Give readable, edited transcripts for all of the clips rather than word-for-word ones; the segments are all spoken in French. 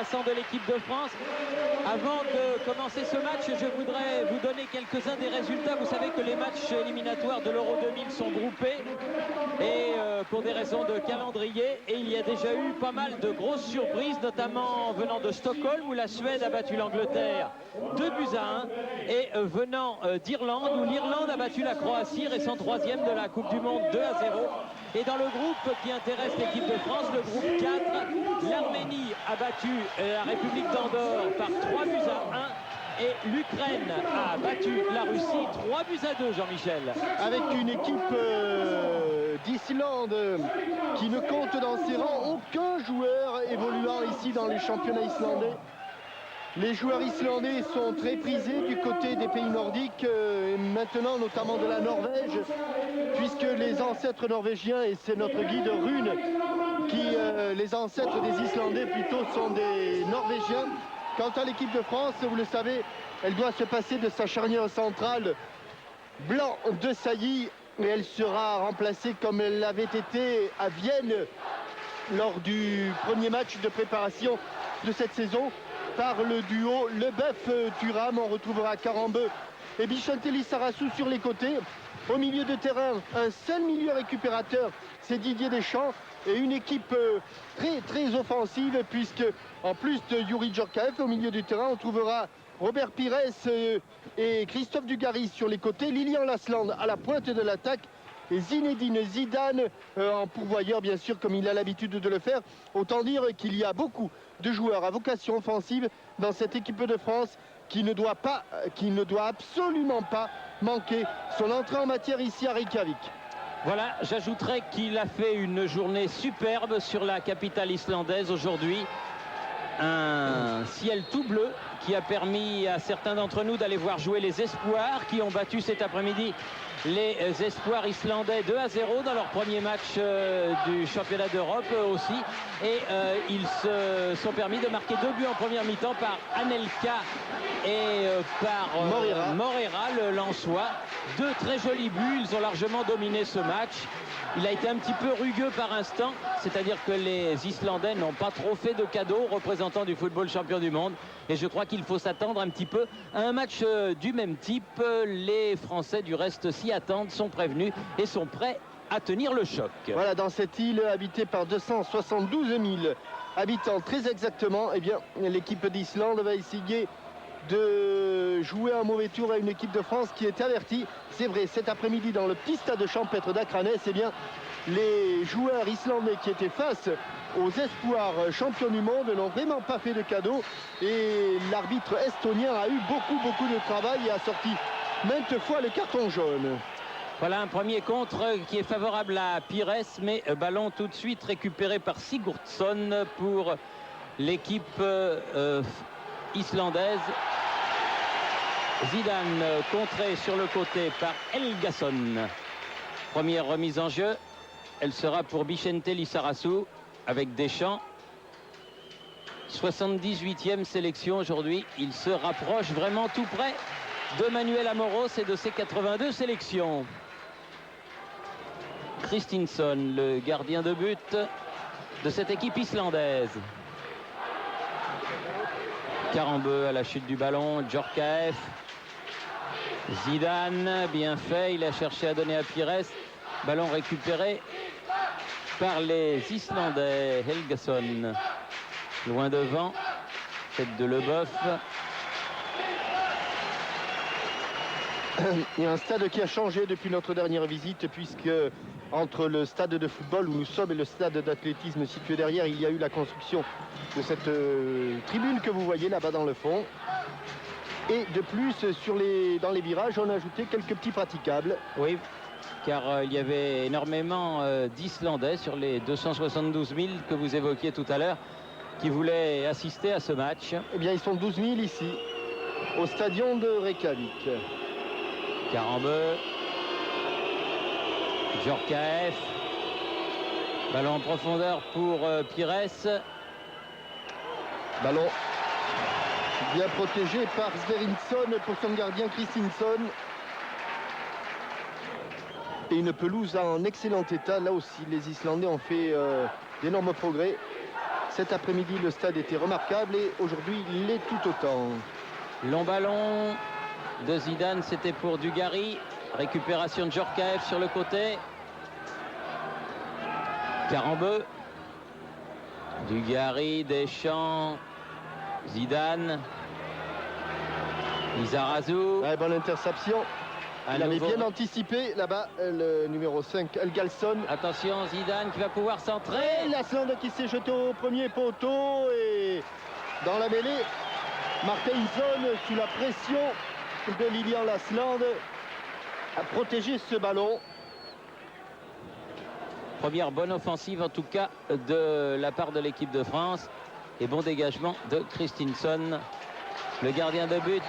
remplaçants de l'équipe de France. Avant de commencer ce match, je voudrais vous donner quelques-uns des résultats. Vous savez que les matchs éliminatoires de l'Euro 2000 sont groupés et pour des raisons de calendrier. Et il y a déjà eu pas mal de grosses surprises, notamment venant de Stockholm où la Suède a battu l'Angleterre 2-1 et venant d'Irlande où l'Irlande a battu la Croatie, récent troisième de la Coupe du Monde 2-0. Et dans le groupe qui intéresse l'équipe de France, le groupe 4, l'Arménie a battu la République d'Andorre par 3-1 et l'Ukraine a battu la Russie 3-2, Jean-Michel. Avec une équipe d'Islande qui ne compte dans ses rangs aucun joueur évoluant ici dans les championnats islandais. Les joueurs islandais sont très prisés du côté des pays nordiques, et maintenant notamment de la Norvège, puisque les ancêtres norvégiens, et c'est notre guide Rune, les ancêtres des Islandais plutôt sont des Norvégiens. Quant à l'équipe de France, vous le savez, elle doit se passer de sa charnière centrale Blanc de Sailly, et elle sera remplacée comme elle l'avait été à Vienne lors du premier match de préparation de cette saison par le duo Leboeuf-Thuram. On retrouvera Karambeu et Bichentelli Sarassou sur les côtés. Au milieu de terrain, un seul milieu récupérateur, c'est Didier Deschamps, et une équipe très offensive, puisque en plus de Youri Djorkaeff, au milieu du terrain, on trouvera Robert Pires et Christophe Dugarry sur les côtés, Lilian Lasland à la pointe de l'attaque, et Zinedine Zidane en pourvoyeur, bien sûr, comme il a l'habitude de le faire. Autant dire qu'il y a beaucoup de joueurs à vocation offensive dans cette équipe de France qui ne doit absolument pas manquer son entrée en matière ici à Reykjavik. Voilà, j'ajouterais qu'il a fait une journée superbe sur la capitale islandaise aujourd'hui. Un ciel tout bleu qui a permis à certains d'entre nous d'aller voir jouer les espoirs qui ont battu cet après-midi les espoirs islandais 2-0 dans leur premier match du championnat d'Europe aussi. Et ils se sont permis de marquer 2 buts en première mi-temps par Anelka et par Moreira, le Lensois. 2 très jolis buts, ils ont largement dominé ce match. Il a été un petit peu rugueux par instant, c'est-à-dire que les Islandais n'ont pas trop fait de cadeaux aux représentants du football champion du monde. Et je crois qu'il faut s'attendre un petit peu à un match du même type. Les Français, du reste, s'y attendent, sont prévenus et sont prêts à tenir le choc. Voilà, dans cette île habitée par 272 000 habitants, très exactement, eh bien, l'équipe d'Islande va essayer de jouer un mauvais tour à une équipe de France qui est avertie. C'est vrai, cet après-midi dans le petit stade champêtre d'Akranes, eh bien, les joueurs islandais qui étaient face aux espoirs champions du monde n'ont vraiment pas fait de cadeau, et l'arbitre estonien a eu beaucoup de travail et a sorti maintes fois le carton jaune. Voilà un premier contre qui est favorable à Pires, mais ballon tout de suite récupéré par Sigurdsson pour l'équipe islandaise. Zidane contré sur le côté par Helgason. Première remise en jeu, elle sera pour Bichentelli Sarassou avec Deschamps. 78e sélection aujourd'hui. Il se rapproche vraiment tout près de Manuel Amoros et de ses 82 sélections. Kristinsson, le gardien de but de cette équipe islandaise. Karambeu à la chute du ballon, Djorkaeff. Zidane, bien fait, il a cherché à donner à Pires. Ballon récupéré par les Islandais. Helgason, loin devant, tête de Leboeuf. Il y a un stade qui a changé depuis notre dernière visite, puisque entre le stade de football où nous sommes et le stade d'athlétisme situé derrière, il y a eu la construction de cette tribune que vous voyez là-bas dans le fond. Et de plus, dans les virages, on a ajouté quelques petits praticables. Oui, car il y avait énormément d'Islandais sur les 272 000 que vous évoquiez tout à l'heure qui voulaient assister à ce match. Eh bien, ils sont 12 000 ici, au stadion de Reykjavik. Karambeu, Djorkaeff, ballon en profondeur pour Pires. Ballon bien protégé par Sverinsson pour son gardien Kristinsson. Et une pelouse en excellent état. Là aussi, les Islandais ont fait d'énormes progrès. Cet après-midi, le stade était remarquable et aujourd'hui, il l'est tout autant. Long ballon de Zidane, c'était pour Dugarry. Récupération de Djorkaeff sur le côté. Karambeu. Dugarry, Deschamps, Zidane. Lizarazu. Ouais, bonne interception. Il avait bien anticipé là-bas le numéro 5, Helgason. Attention, Zidane qui va pouvoir centrer. Lasland qui s'est jeté au premier poteau et dans la mêlée, Marteinsson sous la pression de Lilian Lasland a protégé ce ballon. Première bonne offensive en tout cas de la part de l'équipe de France et bon dégagement de Kristinsson. Le gardien de but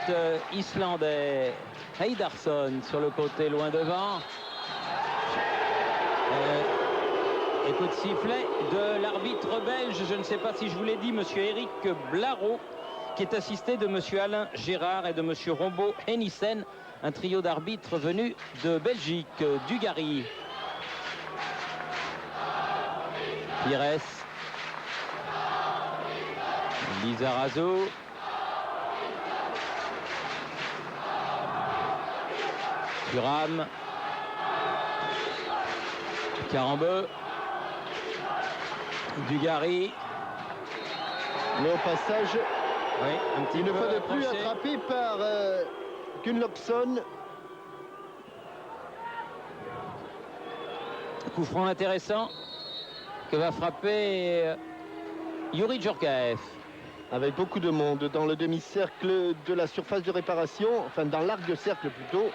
islandais, Heidarsson sur le côté loin devant. Et coup de sifflet de l'arbitre belge, je ne sais pas si je vous l'ai dit, monsieur Eric Blaro, qui est assisté de monsieur Alain Gérard et de monsieur Rombaud Hennissen, un trio d'arbitres venus de Belgique. Dugarry. Pires. Lizarazu. Thuram. Karambeu. Dugarry. Mais au passage, oui, un petit une peu fois de plus approché. attrapé par Gunnlaugsson. Coup franc intéressant que va frapper Youri Djorkaeff. Avec beaucoup de monde dans le demi-cercle de la surface de réparation, enfin dans l'arc de cercle plutôt.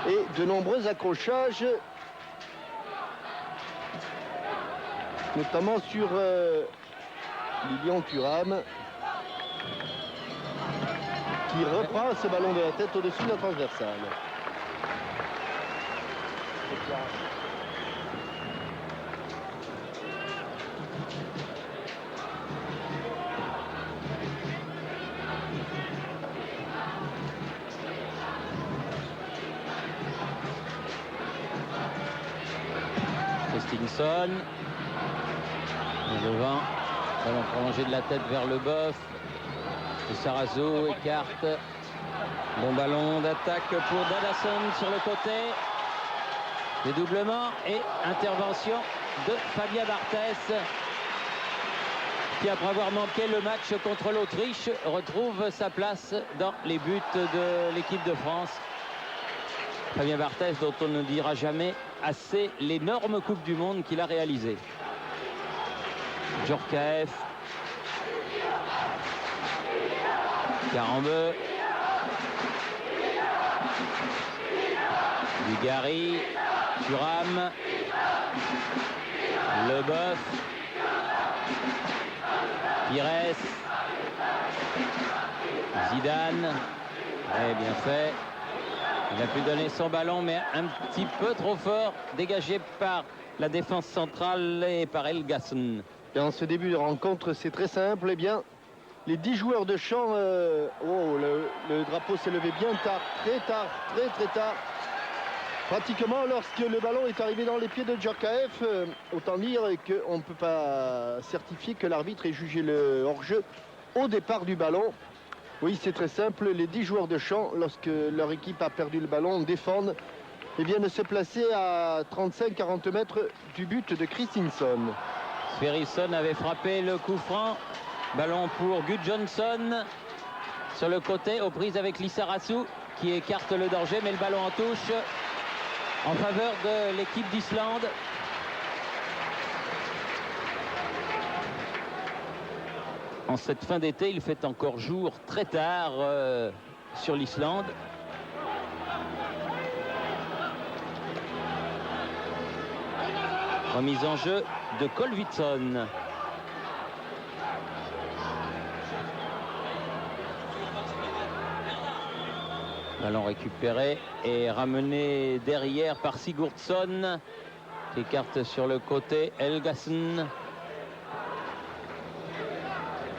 Et de nombreux accrochages, notamment sur Lilian Thuram, qui reprend ce ballon de la tête au-dessus de la transversale. Kristinsson. Devant. Ballon prolongé de la tête vers le bof. Lizarazu écarte. Bon ballon d'attaque pour Dadason sur le côté. Dédoublement et intervention de Fabien Barthès, qui après avoir manqué le match contre l'Autriche retrouve sa place dans les buts de l'équipe de France. Fabien Barthès, dont on ne dira jamais assez l'énorme Coupe du Monde qu'il a réalisée. Djorkaeff. Karambeu. Dugarry. Thuram. Leboeuf. Pires. Zidane. Ouais, bien fait. Il a pu donner son ballon, mais un petit peu trop fort, dégagé par la défense centrale et par Helgason. Et en ce début de rencontre, c'est très simple. Eh bien, les 10 joueurs de champ, le drapeau s'est levé bien tard, très tard. Pratiquement lorsque le ballon est arrivé dans les pieds de Djorkaeff, autant dire qu'on ne peut pas certifier que l'arbitre ait jugé le hors-jeu au départ du ballon. Oui, c'est très simple. Les 10 joueurs de champ, lorsque leur équipe a perdu le ballon, défendent et viennent se placer à 35-40 mètres du but de Kristinsson. Sverrisson avait frappé le coup franc. Ballon pour Gudjonsson sur le côté, aux prises avec Lizarazu qui écarte le danger, mais le ballon en touche en faveur de l'équipe d'Islande. En cette fin d'été, il fait encore jour très tard sur l'Islande. Remise en jeu de Kolvitsson. Ballon récupéré et ramené derrière par Sigurdsson, qui écarte sur le côté Helgason.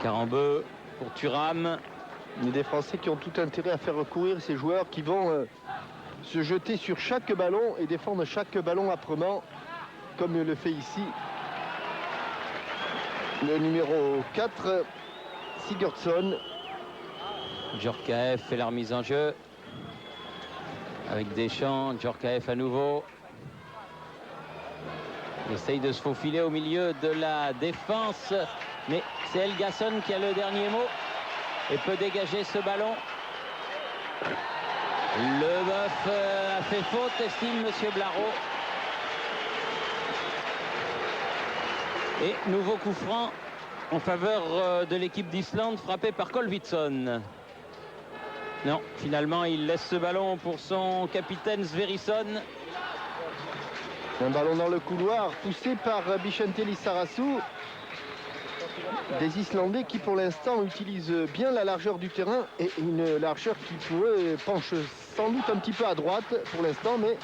Karambeu pour Thuram. Des Français qui ont tout intérêt à faire recourir ces joueurs qui vont se jeter sur chaque ballon et défendre chaque ballon âprement, comme le fait ici Le numéro 4, Sigurdsson. Djorkaeff fait la remise en jeu. Avec Deschamps, Djorkaeff à nouveau. Il essaye de se faufiler au milieu de la défense. Mais c'est Helgason qui a le dernier mot et peut dégager ce ballon. Leboeuf a fait faute, estime Monsieur Blaro. Et nouveau coup franc en faveur de l'équipe d'Islande, frappé par Kolvitsson. Non, finalement, il laisse ce ballon pour son capitaine Sverrisson. Un ballon dans le couloir, poussé par Bicente Lissarasu. Des Islandais qui, pour l'instant, utilisent bien la largeur du terrain et une largeur qui pourrait pencher sans doute un petit peu à droite pour l'instant, mais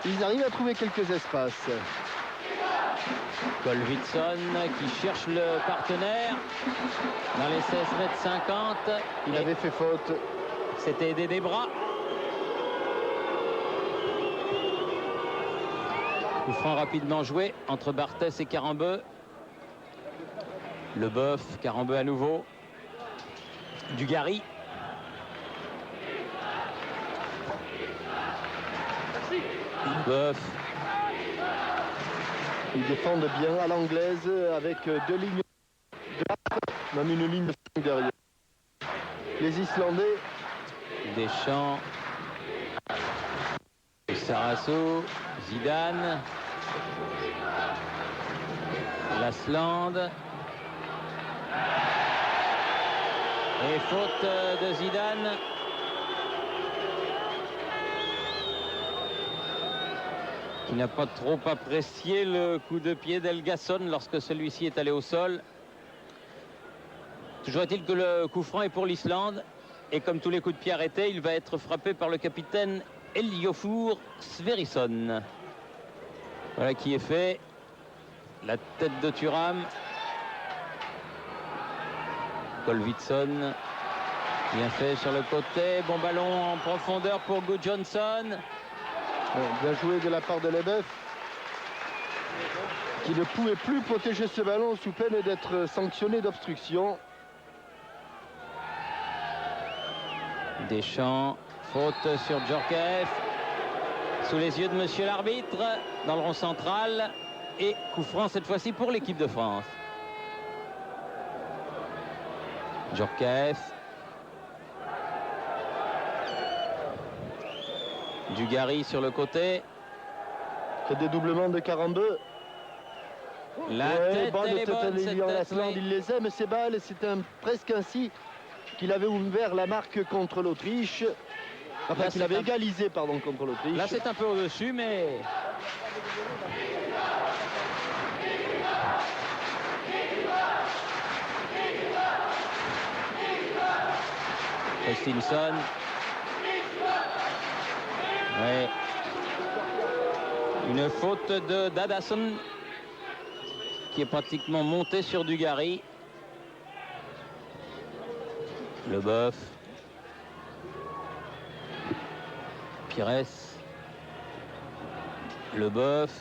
ils arrivent à trouver quelques espaces. Kolvitsson qui cherche le partenaire dans les 16,50 m. Il avait fait faute. C'était aidé des bras. Coup franc rapidement joué entre Barthès et Karembeu. Leboeuf, Karembeu à nouveau. Dugarry. Leboeuf. Ils défendent bien à l'anglaise avec deux lignes de même une ligne de 5 derrière. Les Islandais. Deschamps. Sarasso. Zidane. Lasland. Et faute de Zidane. Qui n'a pas trop apprécié le coup de pied d'Helgason lorsque celui-ci est allé au sol. Toujours est-il que le coup franc est pour l'Islande. Et comme tous les coups de pied arrêtés, il va être frappé par le capitaine Eliofour Sverrisson. Voilà qui est fait. La tête de Thuram. Kolvitsson. Bien fait sur le côté. Bon ballon en profondeur pour Gudjonsson. Bien joué de la part de Leboeuf, qui ne pouvait plus protéger ce ballon sous peine d'être sanctionné d'obstruction. Deschamps, faute sur Djorkaeff, sous les yeux de monsieur l'arbitre, dans le rond central, et coup franc cette fois-ci pour l'équipe de France. Djorkaeff. Dugarry sur le côté. Le dédoublement de Karembeu. La tête, elle est bonne, cette tête, oui. Il les aime, ces balles. C'est presque ainsi qu'il avait ouvert la marque contre l'Autriche. Enfin, qu'il avait égalisé, pardon, contre l'Autriche. Là, c'est un peu au-dessus, mais... Christensen. Ouais. Une faute de Dadasson qui est pratiquement monté sur Dugarry. Leboeuf. Pires. Leboeuf.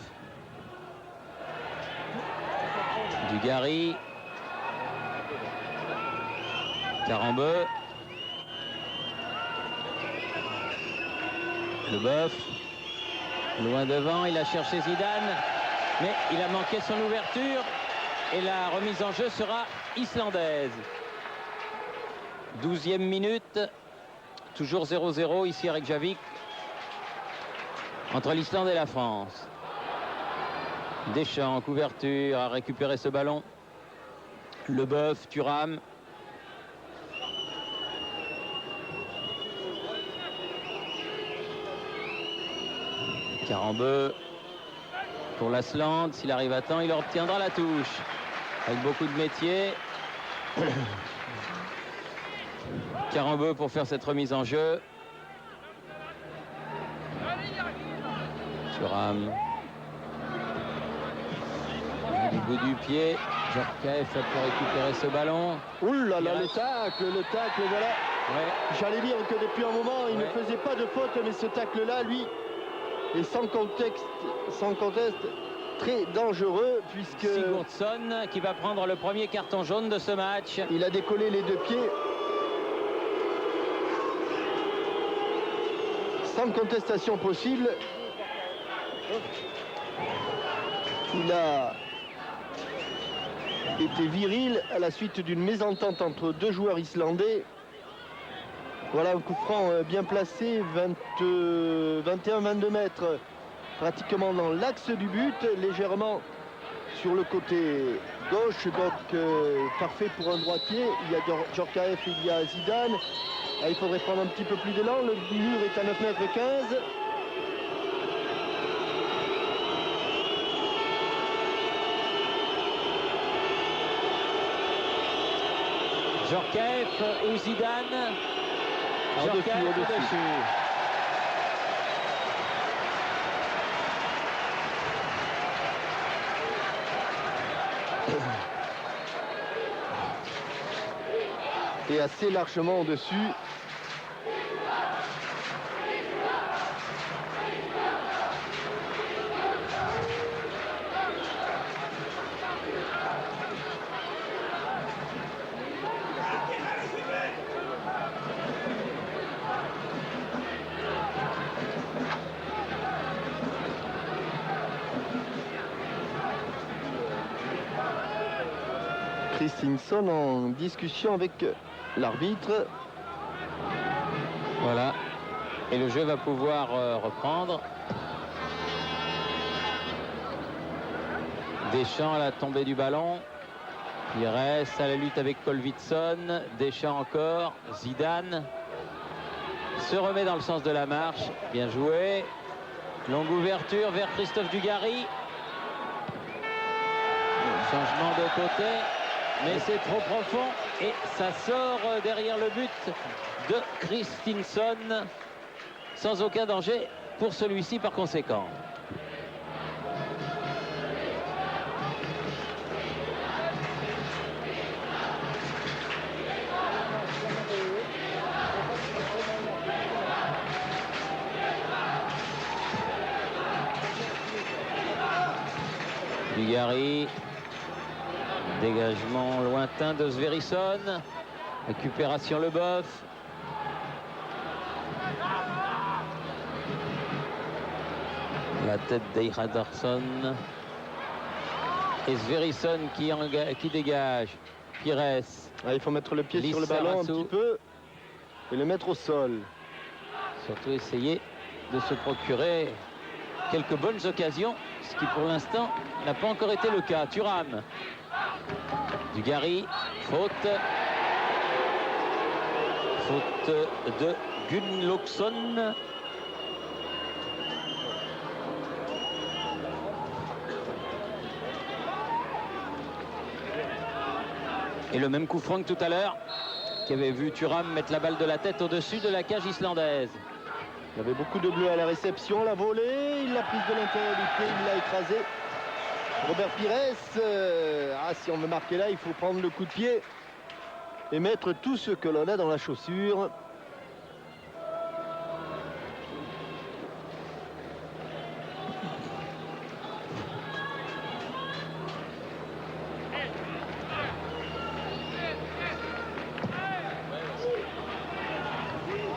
Dugarry. Karembeu. Leboeuf. Loin devant, il a cherché Zidane, mais il a manqué son ouverture et la remise en jeu sera islandaise. 12e minute, toujours 0-0 ici à Reykjavik, entre l'Islande et la France. Deschamps en couverture a récupéré ce ballon. Leboeuf, Thuram. Karembeu pour l'Islande, s'il arrive à temps, il obtiendra la touche. Avec beaucoup de métier. Karembeu pour faire cette remise en jeu. Thuram. Du bout du pied. Djorkaeff pour récupérer ce ballon. Ouh là là, le tacle, voilà. Ouais. J'allais dire que depuis un moment, il ne faisait pas de faute, mais ce tacle-là, lui, est sans conteste, très dangereux puisque Sigurdsson qui va prendre le premier carton jaune de ce match. Il a décollé les deux pieds. Sans contestation possible. Il a été viril à la suite d'une mésentente entre deux joueurs islandais. Voilà un coup franc bien placé, 21-22 mètres, pratiquement dans l'axe du but, légèrement sur le côté gauche, donc parfait pour un droitier. Il y a Djorkaeff, il y a Zidane. Là, il faudrait prendre un petit peu plus d'élan, le mur est à 9,15 m. Djorkaeff ou Zidane. Djorkaeff au-dessus. Et assez largement au-dessus. Christinsson en discussion avec l'arbitre. Voilà. Et le jeu va pouvoir reprendre. Deschamps à la tombée du ballon. Il reste à la lutte avec Kolvitsson. Deschamps encore. Zidane se remet dans le sens de la marche. Bien joué. Longue ouverture vers Christophe Dugarry. Changement de côté. Mais c'est trop profond et ça sort derrière le but de Christinsson sans aucun danger pour celui-ci par conséquent. Dugarry. Dégagement lointain de Sverrisson. Récupération Leboeuf. La tête d'Eihardarsson. Et Sverrisson qui dégage. Pires. Ah, il faut mettre le pied sur le ballon un petit peu et le mettre au sol. Surtout essayer de se procurer quelques bonnes occasions, ce qui pour l'instant n'a pas encore été le cas. Thuram. Dugarry, faute de Gunnlaugsson. Et le même coup franc que tout à l'heure, qui avait vu Thuram mettre la balle de la tête au-dessus de la cage islandaise. Il y avait beaucoup de bleu à la réception, la volée, il l'a prise de l'intérieur du pied, il l'a écrasé. Robert Pires, si on veut marquer là, il faut prendre le coup de pied et mettre tout ce que l'on a dans la chaussure.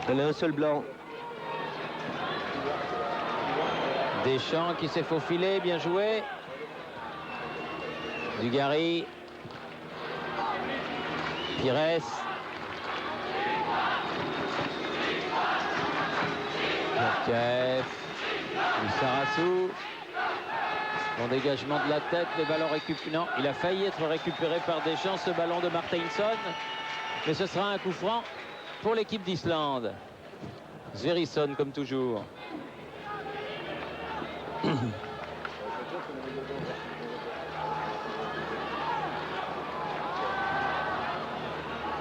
Il y a un seul blanc. Deschamps qui s'est faufilé, bien joué. Dugarry. Pires. Djorkaeff. Lissarassou. Bon dégagement de la tête, le ballon récupéré. Non, il a failli être récupéré par Deschamps, ce ballon de Marteinsson. Mais ce sera un coup franc pour l'équipe d'Islande. Sverrisson comme toujours.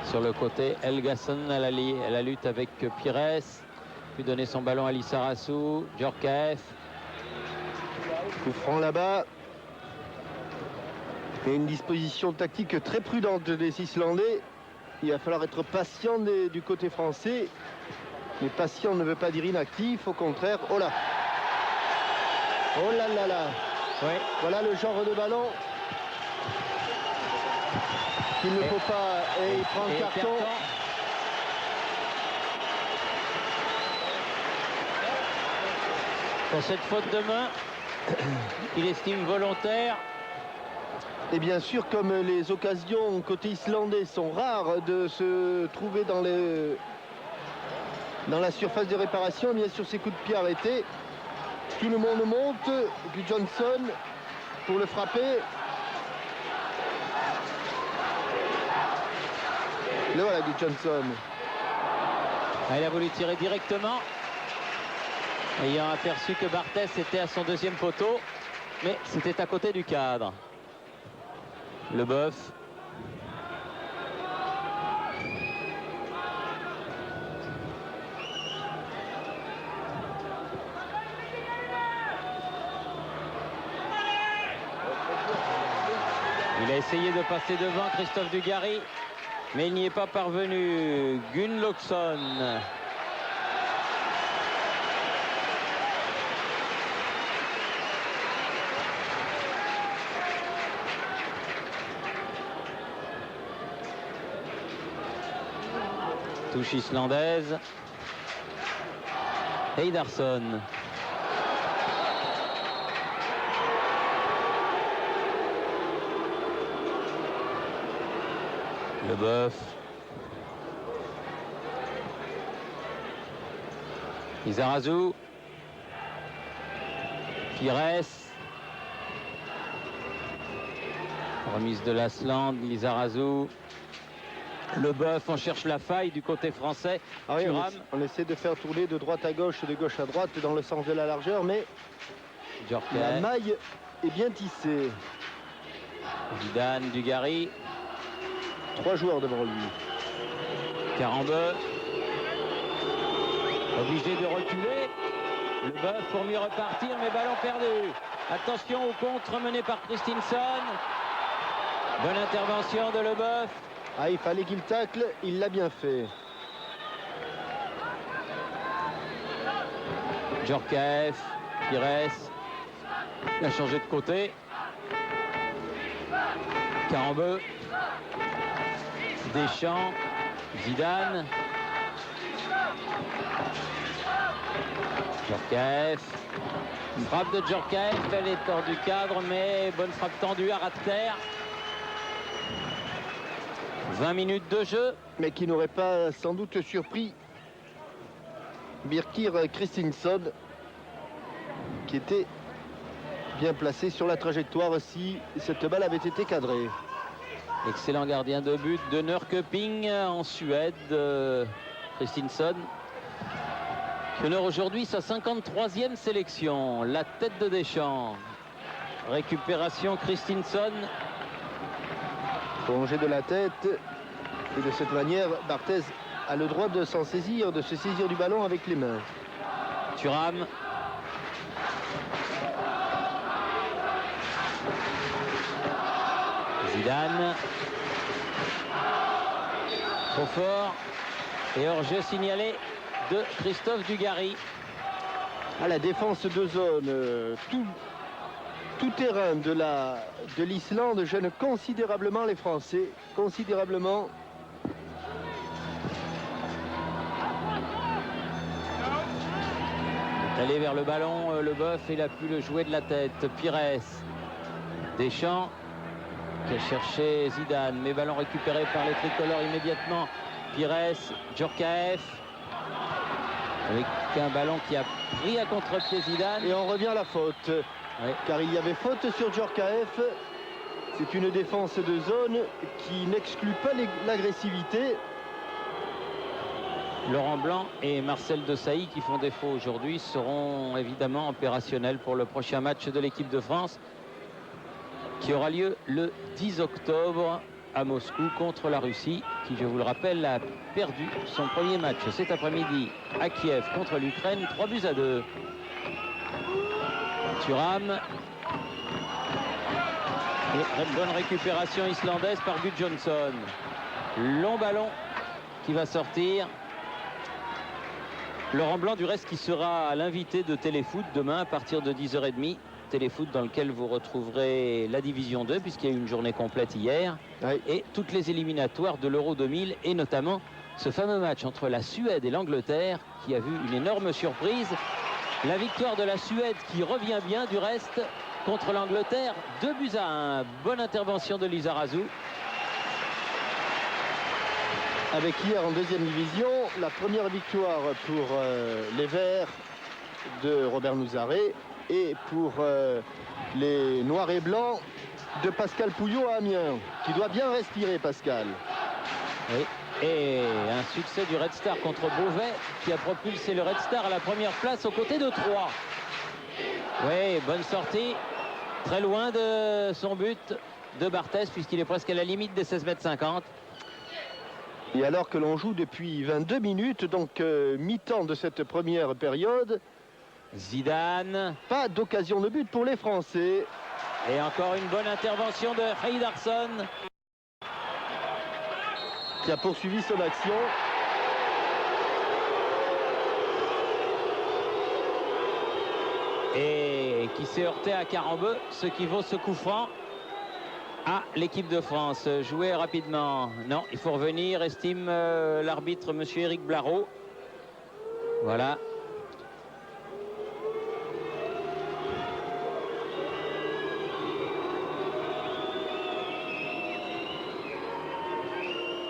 Sur le côté, Helgason à la lutte avec Pires. Puis donner son ballon à Lissarassou. Djorkaeff. Coup franc là-bas. Et une disposition tactique très prudente des Islandais. Il va falloir être patient du côté français. Mais patient ne veut pas dire inactif, au contraire. Oh là! Oh là là là! Ouais. Voilà le genre de ballon qu'il ne faut pas. Et il prend le carton. Pour cette faute de main, il estime volontaire. Et bien sûr, comme les occasions côté islandais sont rares de se trouver dans la surface de réparation, bien sûr ces coups de pied arrêtés. Tout le monde monte. Johnson pour le frapper. Le voilà Johnson. Il a voulu tirer directement, ayant aperçu que Barthès était à son deuxième poteau, mais c'était à côté du cadre. Leboeuf. Il a essayé de passer devant Christophe Dugarry, mais il n'y est pas parvenu. Gunnlaugsson. Touche islandaise. Heidarsson. Leboeuf. Lizarazu. Pires. Remise de Lasland. Lizarazu. Leboeuf, on cherche la faille du côté français. Ah oui, on essaie de faire tourner de droite à gauche, de gauche à droite dans le sens de la largeur, mais la maille est bien tissée. Zidane, Dugarry. 3 joueurs devant lui. Carambeu. Obligé de reculer. Leboeuf pour mieux repartir, mais ballon perdu. Attention au contre mené par Christensen. Bonne intervention de Leboeuf. Ah, il fallait qu'il tacle, il l'a bien fait. Djorkaeff, Pires. Il a changé de côté. Carambeu. Deschamps. Zidane. Djorkaeff. Frappe de Djorkaeff, elle est hors du cadre, mais bonne frappe tendue à ras de terre. 20 minutes de jeu. Mais qui n'aurait pas sans doute surpris Birkir Christensen, qui était bien placé sur la trajectoire si cette balle avait été cadrée. Excellent gardien de but de Norrköping en Suède, Christensen, qui honore aujourd'hui sa 53e sélection. La tête de Deschamps. Récupération Christensen. Prolongé de la tête, et de cette manière Barthez a le droit de s'en saisir, de se saisir du ballon avec les mains. Thuram. Zidane. Trop fort. Et hors-jeu signalé de Christophe Dugarry. À la défense de zone, tout terrain de l'Islande gêne considérablement les Français, considérablement. Allé vers le ballon, Leboeuf, il a pu le jouer de la tête. Pires. Deschamps qui a cherché Zidane, mais ballon récupéré par les tricolores immédiatement. Pires, Djorkaeff, avec un ballon qui a pris à contre-pied Zidane. Et on revient à la faute. Oui. Car il y avait faute sur Djorkaeff. C'est une défense de zone qui n'exclut pas l'agressivité. Laurent Blanc et Marcel Desailly, qui font défaut aujourd'hui, seront évidemment opérationnels pour le prochain match de l'équipe de France, qui aura lieu le 10 octobre à Moscou contre la Russie, qui, je vous le rappelle, a perdu son premier match cet après-midi à Kiev contre l'Ukraine, 3-2. Thuram. Et bonne récupération islandaise par Johnson. Long ballon qui va sortir. Laurent Blanc, du reste, qui sera l'invité de Téléfoot demain à partir de 10h30 Téléfoot dans lequel vous retrouverez la Division 2, puisqu'il y a eu une journée complète hier, Oui. et toutes les éliminatoires de l'Euro 2000, et notamment ce fameux match entre la Suède et l'Angleterre, qui a vu une énorme surprise. La victoire de la Suède qui revient bien du reste contre l'Angleterre, 2-1. Bonne intervention de Lizarazu. Avec hier en deuxième division, la première victoire pour les Verts de Robert Nouzaré et pour les Noirs et Blancs de Pascal Pouillot à Amiens, qui doit bien respirer, Pascal. Oui. Et un succès du Red Star contre Beauvais qui a propulsé le Red Star à la première place aux côtés de Troyes. Oui, bonne sortie. Très loin de son but de Barthès, puisqu'il est presque à la limite des 16,50 m. Et alors que l'on joue depuis 22 minutes, donc mi-temps de cette première période, Zidane. pas d'occasion de but pour les Français. Et encore une bonne intervention de Heidarsson, qui a poursuivi son action. Et qui s'est heurté à Carambeu, ce qui vaut ce coup franc à l'équipe de France. Jouer rapidement. Non, il faut revenir, estime l'arbitre, monsieur Éric Blareau. Voilà.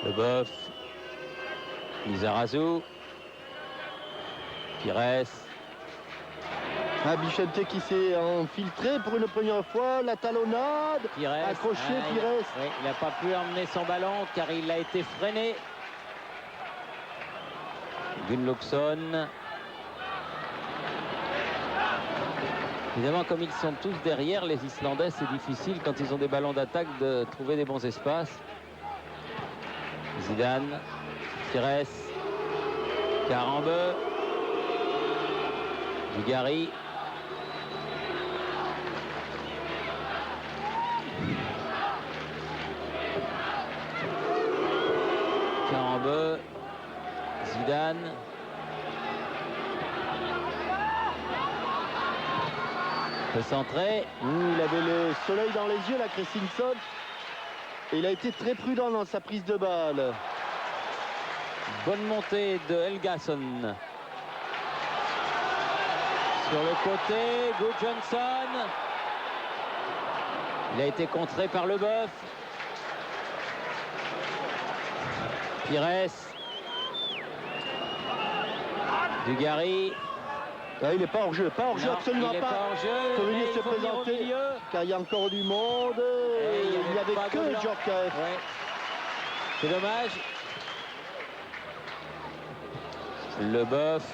Leboeuf, Lizarazu, Pires. Bichente qui s'est infiltré pour une première fois, la talonnade, Pires, accroché Pires. Oui, il n'a pas pu emmener son ballon car il a été freiné. Gunnlaugsson. Évidemment, comme ils sont tous derrière, les Islandais, c'est difficile quand ils ont des ballons d'attaque de trouver des bons espaces. Zidane, Pires, Carambeu, Dugarry. Carambeu, Zidane. Peut centrer. Il avait le soleil dans les yeux, la Christensen. Et il a été très prudent dans sa prise de balle. Bonne montée de Helgason. Sur le côté, Gudjohnsen. Il a été contré par Leboeuf. Pires. Dugarry. Ah, il n'est pas hors jeu, absolument il est pas. hors-jeu, Il faut mais venir il se faut venir au présenter, milieu. car il y a encore du monde. Il n'y avait pas de que blanc. Djorkaeff. Ouais. C'est dommage. Leboeuf,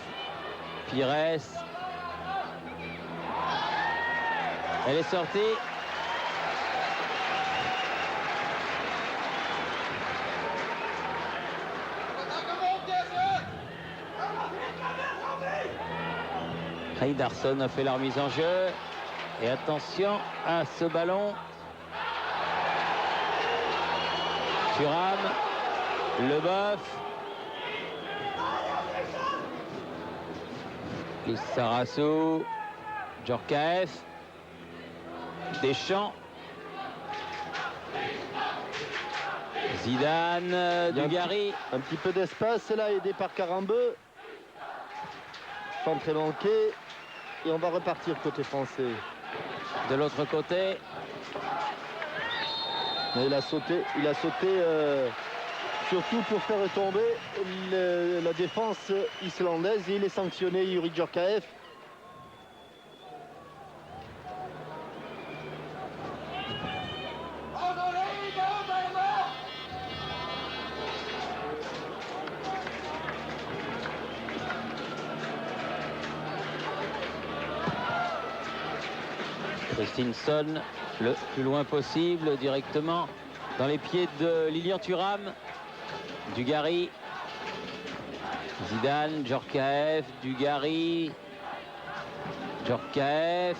Pires. Elle est sortie. Heidarsson a fait la remise en jeu. Et attention à ce ballon. Thuram, Leboeuf. Lizarazu, Djorkaeff, Deschamps, Zidane, Dugarry. Un petit peu d'espace, c'est là aidé par Carambeu. Centre est manqué. Et on va repartir côté français. De l'autre côté. Mais il a sauté surtout pour faire tomber la défense islandaise. Et il est sanctionné, Youri Djorkaeff. Christensen, le plus loin possible, directement dans les pieds de Lilian Thuram. Dugarry, Zidane, Djorkaeff, Dugarry, Djorkaeff,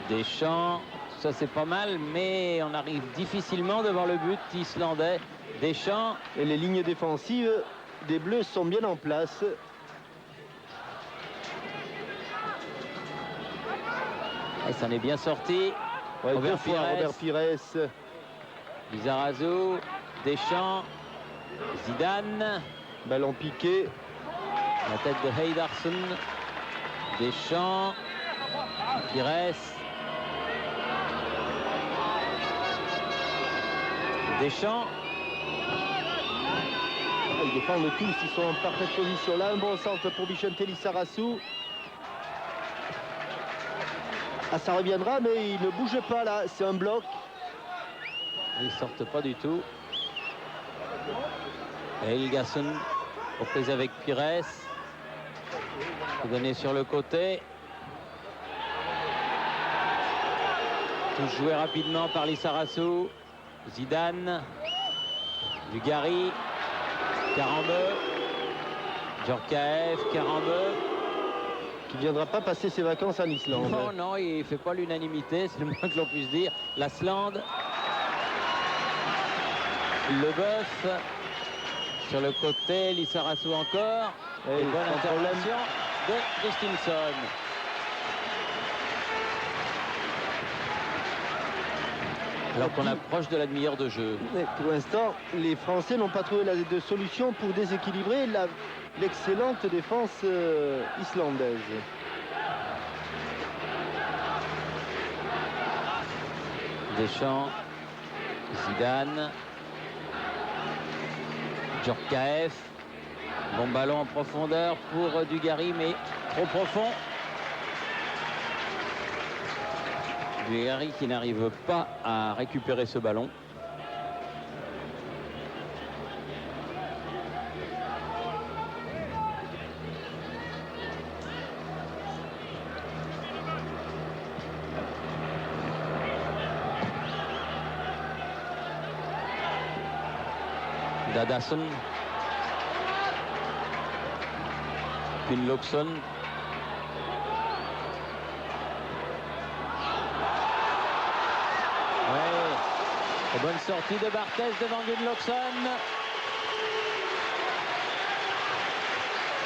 Deschamps. Ça c'est pas mal, mais on arrive difficilement devant le but islandais. Deschamps. Et les lignes défensives des Bleus sont bien en place. Et ça en est bien sorti. Ouais, Robert deux fois Pires. Robert Pires. Lizarazu, Deschamps, Zidane. Ballon piqué. La tête de Heidarsson. Deschamps. Pires. Deschamps. Ils défendent tous, ils sont en parfaite position. Là, un bon centre pour Vicente Lizarazu. Ah, ça reviendra, mais il ne bouge pas là. C'est un bloc. Ils sortent pas du tout. Et Helgason, reprise avec Pires. Donné sur le côté. Touche joué rapidement par Lizarazu. Zidane. Dugarry. Carambeu. Djorkaeff. Carambeu. Qui ne viendra pas passer ses vacances en Islande. Non, non, il ne fait pas l'unanimité, c'est le moins que l'on puisse dire. L'Aslande. Leboeuf. Sur le côté, Lizarazu encore. Et bonne intervention de Christensen. Alors qu'on approche de la demi-heure de jeu. Mais pour l'instant, les Français n'ont pas trouvé de solution pour déséquilibrer l'excellente défense islandaise. Deschamps, Zidane, Djorkaeff. Bon ballon en profondeur pour Dugarry, mais trop profond. Dugarry qui n'arrive pas à récupérer ce ballon. Dadasson. Gunnlaugsson. Ouais. Bonne sortie de Barthez devant Gunnlaugsson.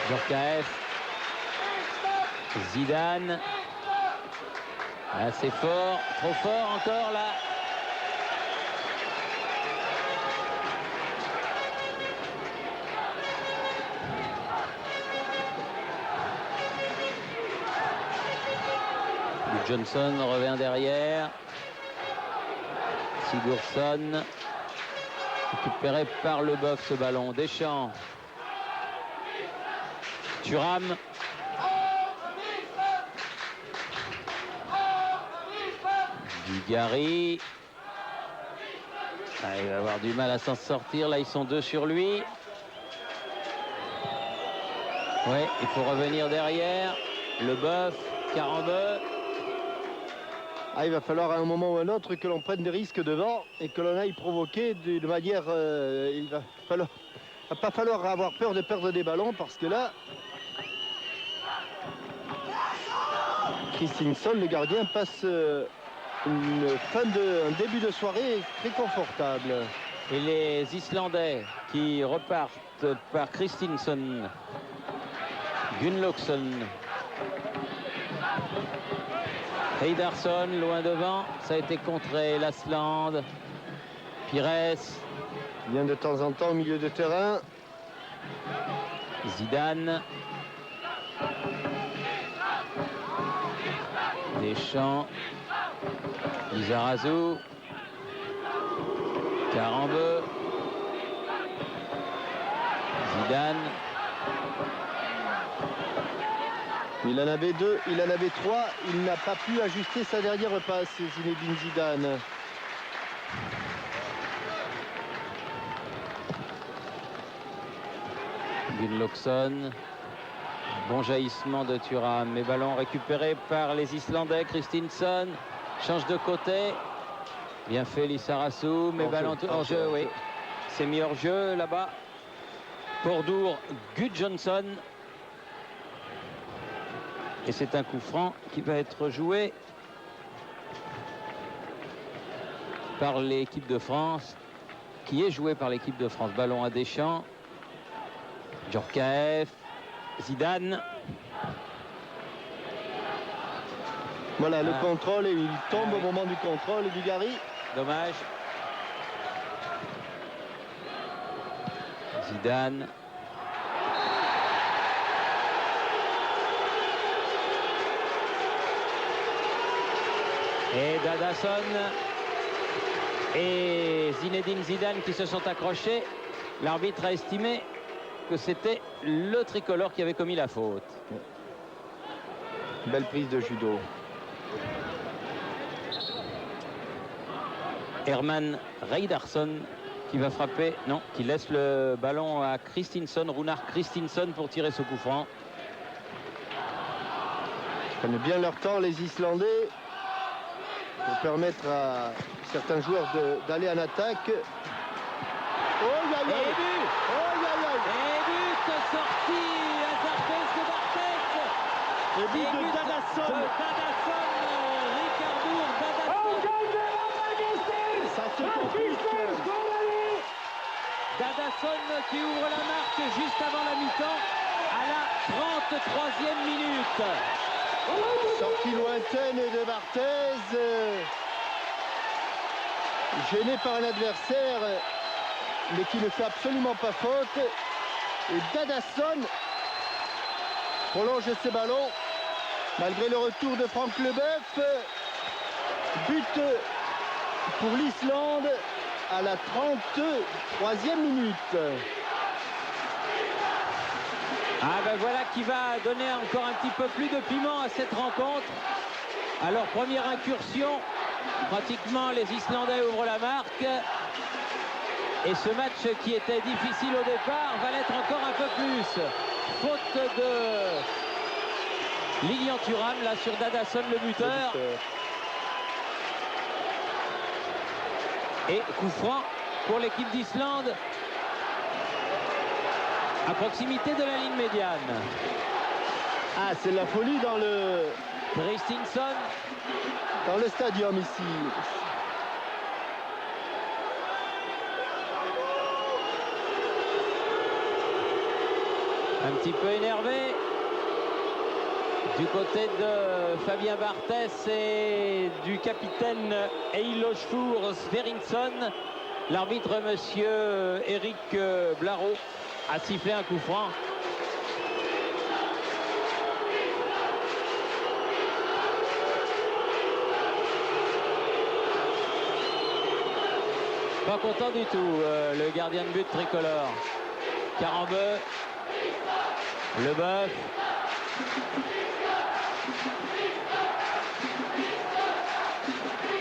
Djorkaeff. Zidane. Assez fort, trop fort encore là. Johnson revient derrière. Sigurdsson. Récupéré par Leboeuf ce ballon. Deschamps. Thuram. Dugarry. Ah, il va avoir du mal à s'en sortir. Là, ils sont deux sur lui. Ouais, il faut revenir derrière. Leboeuf, Carambeu. Ah, il va falloir à un moment ou à un autre que l'on prenne des risques devant et que l'on aille provoquer d'une manière... il va pas falloir avoir peur de perdre des ballons parce que là... Christensen, le gardien, passe un début de soirée très confortable. Et les Islandais qui repartent par Christensen, Gunnlaugsson, Heidarsson loin devant, ça a été contré. L'Aslande, Pires, Vient de temps en temps au milieu de terrain. Zidane, Deschamps, Lizarazu, Carambeu, Zidane. Il en avait deux, il en avait trois. Il n'a pas pu ajuster sa dernière passe, Zinedine Zidane. Gunnlaugsson. Bon jaillissement de Thuram. Mais ballon récupéré par les Islandais. Christensen change de côté. Bien fait Lizarazu. Mais ballon hors jeu, oui. C'est mis hors jeu là-bas. Pordour, Gudjonsson. Et c'est un coup franc qui va être joué par l'équipe de France. Qui est joué par l'équipe de France. Ballon à Deschamps. Djorkaeff. Zidane. Voilà, le contrôle, et il tombe au moment du contrôle, Dugarry. Dommage. Zidane. Et Dadasson et Zinedine Zidane qui se sont accrochés. L'arbitre a estimé que c'était le tricolore qui avait commis la faute. Belle prise de judo. Herman Reidarsson qui va frapper, non, qui laisse le ballon à Kristinsson, Runar Kristinsson pour tirer ce coup franc. Ils prennent bien leur temps, les Islandais, pour permettre à certains joueurs d'aller en attaque. Oh, aïe, aïe. Et but. Oh, aïe, aïe. Et but sorti hasardeuse de Barthez. Et but de Dadasson. Ricardo Dadasson. Ça se complique. Dadasson qui ouvre la marque juste avant la mi-temps à la 33e minute. Sortie lointaine de Barthez. Gêné par un adversaire, mais qui ne fait absolument pas faute. Et Dadasson prolonge ce ballon malgré le retour de Franck Leboeuf. But pour l'Islande à la 33e minute. Ah ben voilà qui va donner encore un petit peu plus de piment à cette rencontre. Alors première incursion, pratiquement les Islandais ouvrent la marque. Et ce match qui était difficile au départ va l'être encore un peu plus. Faute de Lilian Thuram là sur Dadasson le buteur. Et coup franc pour l'équipe d'Islande à proximité de la ligne médiane. Ah, c'est la folie dans le stadium ici. Un petit peu énervé du côté de Fabien Barthez et du capitaine Eilofur Sverringsson. L'arbitre, monsieur Eric Blaro, a sifflé un coup franc. Pas content du tout, le gardien de but tricolore. Carambeu, Leboeuf.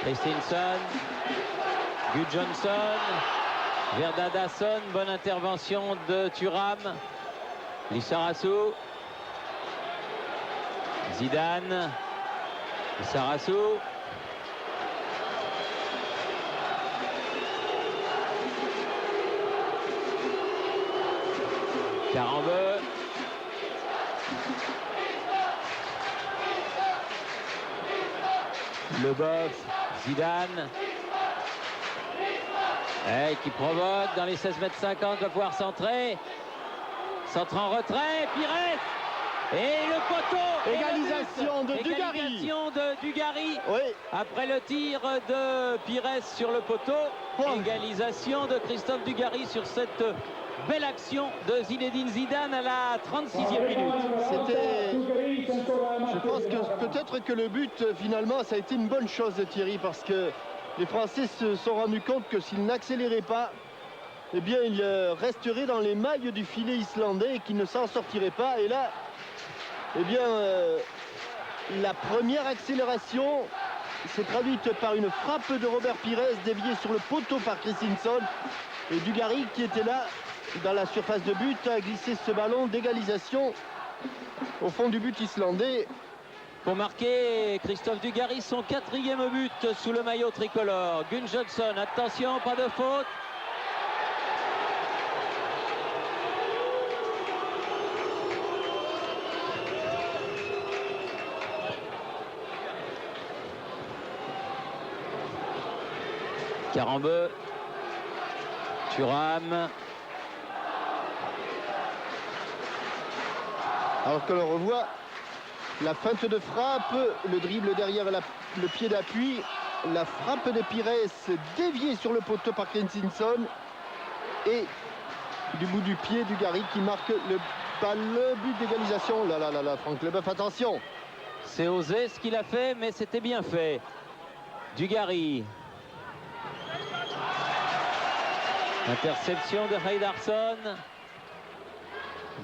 Kristinsson, Gudjonsson, vers Dadasson, bonne intervention de Thuram, Lissarassou, Zidane, Lissarassou, Carambeu, Leboeuf, Zidane, qui provoque dans les 16,50 m, va pouvoir centrer. Centre en retrait, Pires. Et le poteau. Égalisation de Dugarry. Égalisation de Dugarry. Oui. Après le tir de Pires sur le poteau. Oh. Égalisation de Christophe Dugarry sur cette belle action de Zinedine Zidane à la 36e minute. Je pense que peut-être que le but, finalement, ça a été une bonne chose de Thierry, parce que les Français se sont rendus compte que s'ils n'accéléraient pas, eh bien, ils resteraient dans les mailles du filet islandais et qu'ils ne s'en sortiraient pas. Et là, eh bien, la première accélération s'est traduite par une frappe de Robert Pires déviée sur le poteau par Kristinsson. Et Dugarry, qui était là, dans la surface de but, a glissé ce ballon d'égalisation au fond du but islandais. Pour marquer Christophe Dugarry son 4e but sous le maillot tricolore. Gudjonsson, attention, pas de faute. Carambeu, Thuram. Alors que l'on revoit La feinte de frappe, le dribble derrière le pied d'appui, la frappe de Pires déviée sur le poteau par Christensen et du bout du pied Dugarry qui marque le but d'égalisation. Là, Franck Leboeuf, attention. C'est osé ce qu'il a fait, mais c'était bien fait. Dugarry. Interception de Heidarson.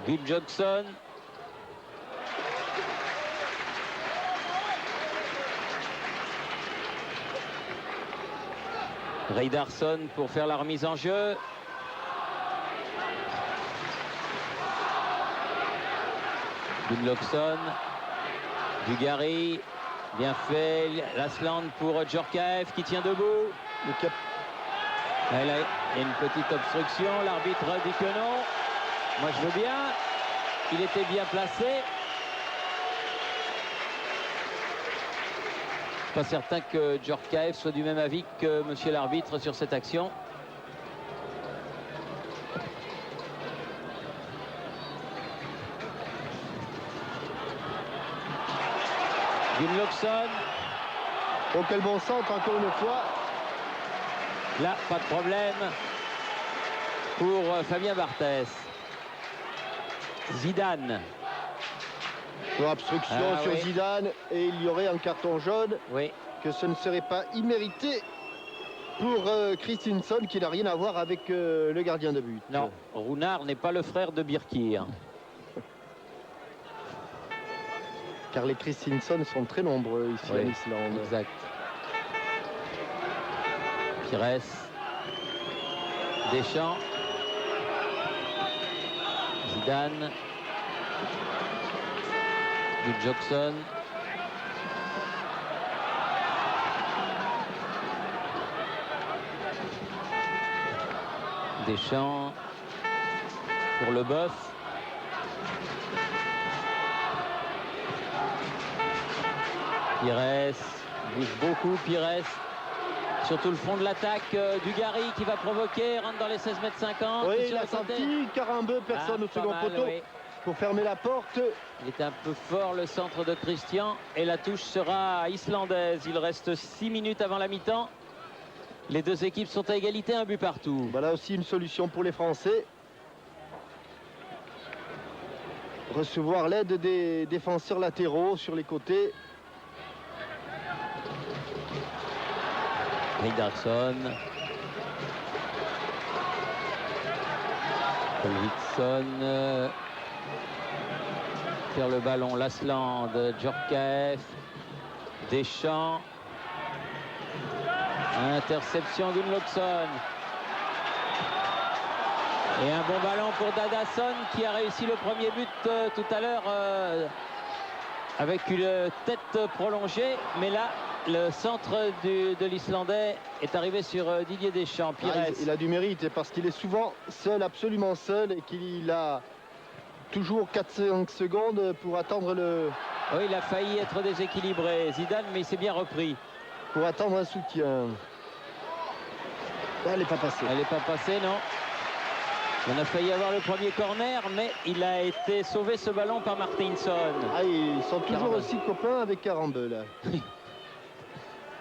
Gudjohnson. Heidarson pour faire la remise en jeu. Gudjohnson. Dugarry. Bien fait. Lasland pour Djorkaeff qui tient debout. Il y a une petite obstruction. L'arbitre dit que non. Moi je veux bien. Il était bien placé. Pas certain que Djorkaeff soit du même avis que monsieur l'arbitre sur cette action. Gudjohnson. Oh, quel bon centre encore une fois. Là, pas de problème pour Fabien Barthez. Zidane. Obstruction sur Zidane et il y aurait un carton jaune. Oui. Que ce ne serait pas immérité pour Christensen qui n'a rien à voir avec le gardien de but. Non, Rounard n'est pas le frère de Birkir. Car les Christensen sont très nombreux ici en Islande. Exact. Pires. Deschamps. Zidane. Gudjohnson. Deschamps pour Leboeuf. Pires bouge beaucoup. Pires, surtout le fond de l'attaque. Dugarry qui va provoquer, rentre dans les 16,50 m. Oui, il a senti Carambeu, personne au second poteau pour fermer la porte. Il était un peu fort le centre de Christian et la touche sera islandaise. Il reste 6 minutes avant la mi-temps. Les deux équipes sont à égalité, un but partout. Voilà aussi une solution pour les Français. Recevoir l'aide des défenseurs latéraux sur les côtés. Heidarson. Olvidsson. Faire le ballon, Lasland, Djorkaeff. Deschamps. Interception Gudjohnson. Et un bon ballon pour Dadasson qui a réussi le premier but tout à l'heure avec une tête prolongée. Mais là, le centre de l'Islandais est arrivé sur Didier Deschamps. Pires. Il a du mérite parce qu'il est souvent seul, absolument seul, et qu'il a toujours 4-5 secondes pour attendre le... Oui, il a failli être déséquilibré, Zidane, mais il s'est bien repris. Pour attendre un soutien. Elle n'est pas passée. Elle n'est pas passée, non. On a failli avoir le premier corner, mais il a été sauvé ce ballon par Martinsson. Ah, ils sont toujours aussi copains avec Carambeu, là.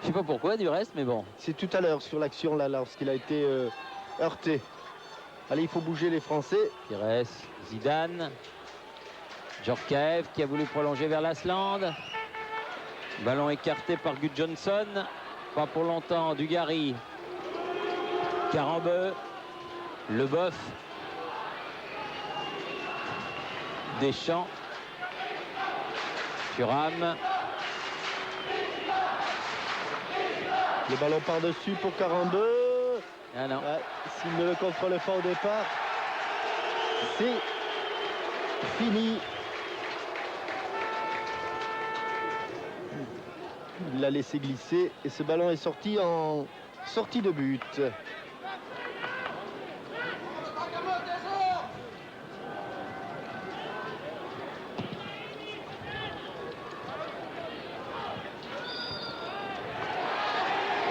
Je sais pas pourquoi du reste, mais bon. C'est tout à l'heure sur l'action, là, lorsqu'il a été heurté. Allez, il faut bouger les Français. Pires, Zidane. Djorkaeff qui a voulu prolonger vers Lasland. Ballon écarté par Gudjohnson. Pas pour longtemps, Dugarry. Carambeu. Leboeuf. Deschamps. Thuram. Le ballon par-dessus pour Carambeu. Ah non. Ouais, s'il ne le contrôle pas au départ, c'est fini. Il l'a laissé glisser et ce ballon est sorti en sortie de but.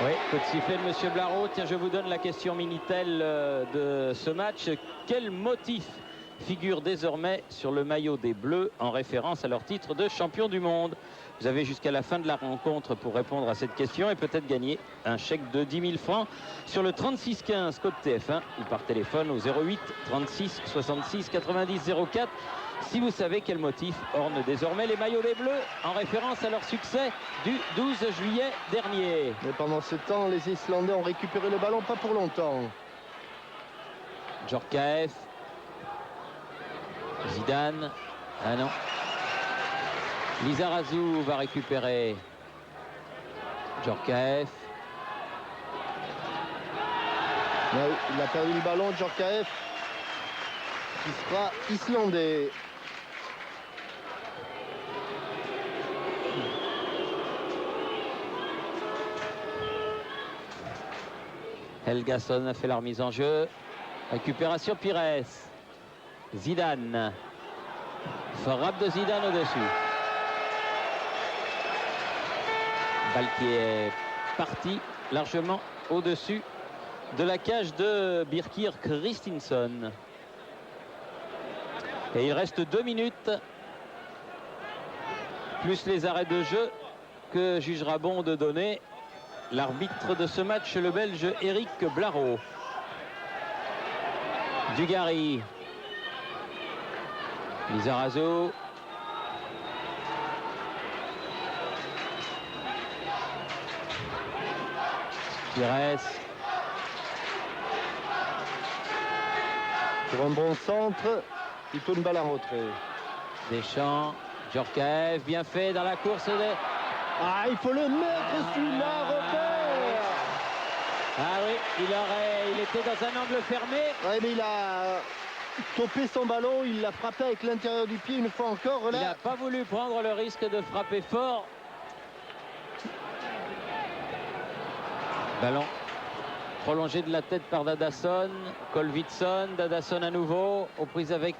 Oui, coup de sifflet de monsieur Blaro. Tiens, je vous donne la question Minitel de ce match. Quel motif figurent désormais sur le maillot des Bleus en référence à leur titre de champion du monde. Vous avez jusqu'à la fin de la rencontre pour répondre à cette question et peut-être gagner un chèque de 10 000 francs sur le 3615 code TF1 ou par téléphone au 08 36 66 90 04 si vous savez quel motif orne désormais les maillots des Bleus en référence à leur succès du 12 juillet dernier. Mais pendant ce temps, les Islandais ont récupéré le ballon, pas pour longtemps. Djorkaeff. Zidane. Ah non. Lizarazu va récupérer. Djorkaeff. Ouais, il a perdu le ballon, Djorkaeff, qui sera islandais. Helgason a fait la remise en jeu. Récupération Pires. Zidane. Frappe de Zidane au-dessus. Balle qui est partie largement au-dessus de la cage de Birkir Kristinsson. Et il reste 2 minutes, plus les arrêts de jeu que jugera bon de donner l'arbitre de ce match, le Belge Eric Blaro. Dugarry. Lizarazu. Pires. Pour un bon centre, il tourne une balle en retrait. Deschamps. Djorkaeff, bien fait dans la course. Ah, il faut le mettre sous la repère. Ah oui, il était dans un angle fermé. Oui, mais il a topé son ballon, il l'a frappé avec l'intérieur du pied une fois encore. Là. Il n'a pas voulu prendre le risque de frapper fort. Ballon prolongé de la tête par Dadasson. Kolvitson, Dadasson à nouveau, aux prises avec